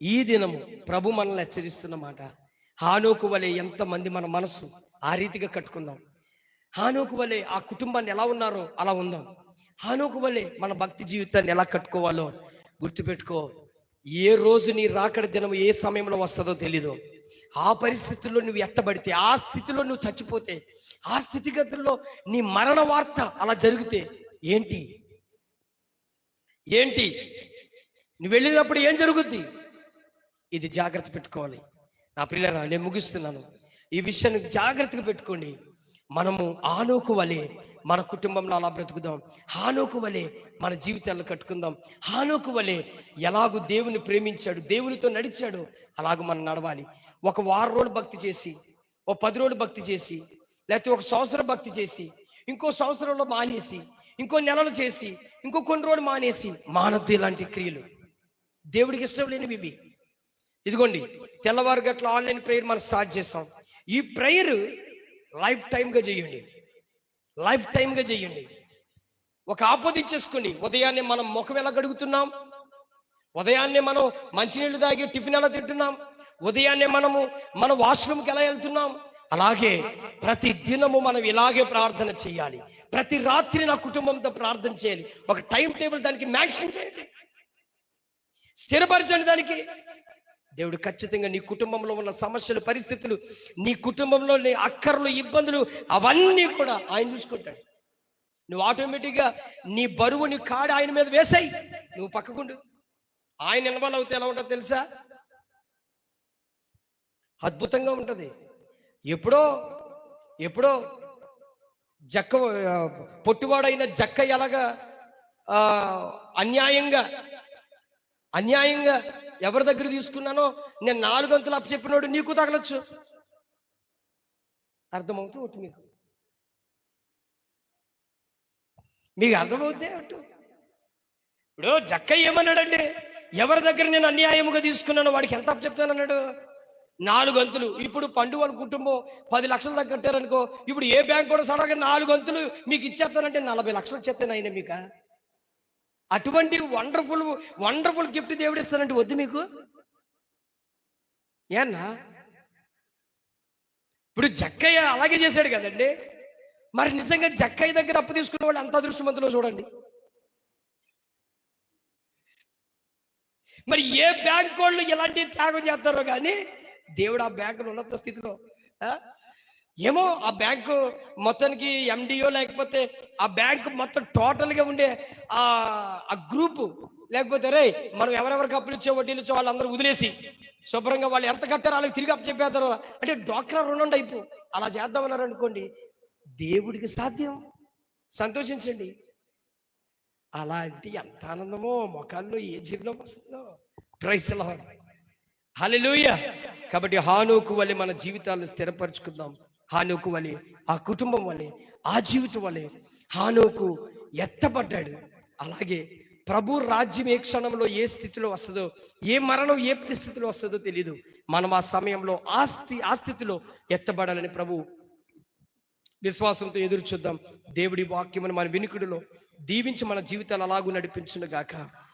S1: ఈ దినము ప్రభు మనల్ని హెచ్చరిస్తున్న మాట, హానోకు వలె ఎంతమంది మన మనసు ఆ రీతిగా కట్టుకుందాం. హానోకు వలె ఆ కుటుంబాన్ని ఎలా ఉన్నారో అలా ఉందాం. హానోకు వలె మన భక్తి జీవితాన్ని ఎలా కట్టుకోవాలో గుర్తుపెట్టుకో. ఏ రోజు నీ రాకడ దినం ఏ సమయంలో వస్తుందో తెలీదు. ఆ పరిస్థితుల్లో నువ్వు ఎత్తబడితే, ఆ స్థితిలో నువ్వు చచ్చిపోతే, ఆ స్థితిగతుల్లో నీ మరణ వార్త అలా జరిగితే ఏంటి ఏంటి నువ్వు వెళ్ళినప్పుడు ఏం జరుగుద్ది? ఇది జాగ్రత్త పెట్టుకోవాలి నా పిల్లరా. నేను ముగిస్తున్నాను. ఈ విషయాన్ని జాగ్రత్తగా పెట్టుకోండి. మనము హానోకు వలె మన కుటుంబంలో అలా బ్రతుకుదాం. హానోకు వలె మన జీవితాలను కట్టుకుందాం. హానోకు వలె ఎలాగూ దేవుని ప్రేమించాడు, దేవునితో నడిచాడు, అలాగూ మనం నడవాలి. ఒక వారం రోజులు భక్తి చేసి, ఓ 10 రోజులు భక్తి చేసి, లేకపోతే ఒక సంవత్సరం భక్తి చేసి, ఇంకో సంవత్సరంలో మానేసి, ఇంకో నెలలు చేసి, ఇంకో కొన్ని రోజులు మానేసి మానద్దు ఇలాంటి క్రియలు. దేవుడికి ఇష్టం లేనివి ఇవి. ఇదిగోండి, తెల్లవారు గట్ల ఆన్లైన్ ప్రేయర్ మనం స్టార్ట్ చేస్తాం. ఈ ప్రేయర్ లైఫ్ టైంగా చేయండి, లైఫ్ టైంగా చేయండి. ఒక ఆపోదించేసుకోండి. ఉదయాన్నే మనం ముఖం ఎలా గడుగుతున్నాం, ఉదయాన్నే మనం మంచినీళ్ళు తాగి టిఫిన్ ఎలా తింటున్నాం, ఉదయాన్నే మన వాష్రూమ్కి ఎలా వెళ్తున్నాం, అలాగే ప్రతి దినము మనం ఇలాగే ప్రార్థన చేయాలి. ప్రతి రాత్రి నా కుటుంబంతో ప్రార్థన చేయాలి. ఒక టైం టేబుల్ దానికి మ్యాక్సిమం చేయండి, స్థిరపరచండి దానికి. దేవుడు ఖచ్చితంగా నీ కుటుంబంలో ఉన్న సమస్యలు, పరిస్థితులు, నీ కుటుంబంలో నీ అక్కర్లు, ఇబ్బందులు అవన్నీ కూడా ఆయన చూసుకుంటాడు. నువ్వు ఆటోమేటిక్గా నీ బరువు, నీ కాడ ఆయన మీద వేసాయి, నువ్వు పక్కకుండు. ఆయన ఇన్వాల్వ్ అవుతే ఎలా ఉంటుందో తెలుసా? అద్భుతంగా ఉంటుంది. ఎప్పుడో జక్క, పొట్టువాడైన జక్క ఎలాగా అన్యాయంగా ఎవరి దగ్గర తీసుకున్నానో నేను 4 గంతులు అప్పచెప్పినోడు నీకు తగలొచ్చు. అర్థమవుతూ మీకు అర్థమవుతే అటు. ఇప్పుడు జక్క ఏమన్నాడండి? ఎవరి దగ్గర నేను అన్యాయముగా తీసుకున్నానో వాడికి ఎంత అప్పచెప్తానన్నాడు? 4 గంతులు. ఇప్పుడు పండు వాళ్ళ కుటుంబం 10 లక్షల దగ్గర కట్టారనుకో, ఇప్పుడు ఏ బ్యాంక్ కూడా సడగా 4 గంతులు మీకు ఇచ్చేస్తానంటే 40 లక్షలు ఇచ్చేస్తాను ఆయన మీకు. అటువంటి వండర్ఫుల్ గిఫ్ట్ దేవుడు ఇస్తానంటే వద్దు మీకు ఏన్నా? ఇప్పుడు జక్కయ్య అలాగే చేశాడు కదండి. మరి నిజంగా జక్కయ్య దగ్గర అప్పు తీసుకున్న వాళ్ళు ఎంత అదృష్టవంతులో చూడండి. మరి ఏ బ్యాంక్ వాళ్ళు ఎలాంటి త్యాగం చేస్తారో కానీ దేవుడు ఆ బ్యాంకును ఉన్నత స్థితిలో ఏమో ఆ బ్యాంకు మొత్తానికి ఎండిఓ, లేకపోతే ఆ బ్యాంకు మొత్తం టోటల్గా ఉండే ఆ గ్రూపు, లేకపోతే రే మనం ఎవరెవరికి అప్పులు ఇచ్చే వడ్డీలు ఇచ్చే వాళ్ళందరూ వదిలేసి శుభ్రంగా వాళ్ళు ఎంత కట్టారో వాళ్ళకి తిరిగి అప్పు చెప్పేస్తారు. అంటే డ్వాక్రా రుణం అయిపో అలా చేద్దామన్నారు అనుకోండి, దేవుడికి సాధ్యం. సంతోషించండి. అలాంటి ఎంత ఆనందమో ముఖాల్లో ఏ జీవనం వస్తుందో. ప్రైజ్ లార్డ్, హల్లెలూయా. కాబట్టి హానోకు వలె మన జీవితాలను స్థిరపరచుకుందాం. హానోకు వలె, ఆ కుటుంబం వలె, ఆ జీవితం వలె హానోకు ఎత్తబడ్డాడు. అలాగే ప్రభు రాజ్యం ఏ క్షణంలో ఏ స్థితిలో వస్తుందో, ఏ మరణం ఏ పరిస్థితిలో వస్తుందో తెలియదు. మనం ఆ సమయంలో ఆ స్థితిలో ఎత్తబడాలని ప్రభు విశ్వాసంతో ఎదురు చూద్దాం. దేవుడి వాక్యమును మన వినికిడిలో దీవించి మన జీవితాలు అలాగూ నడిపించును గాక.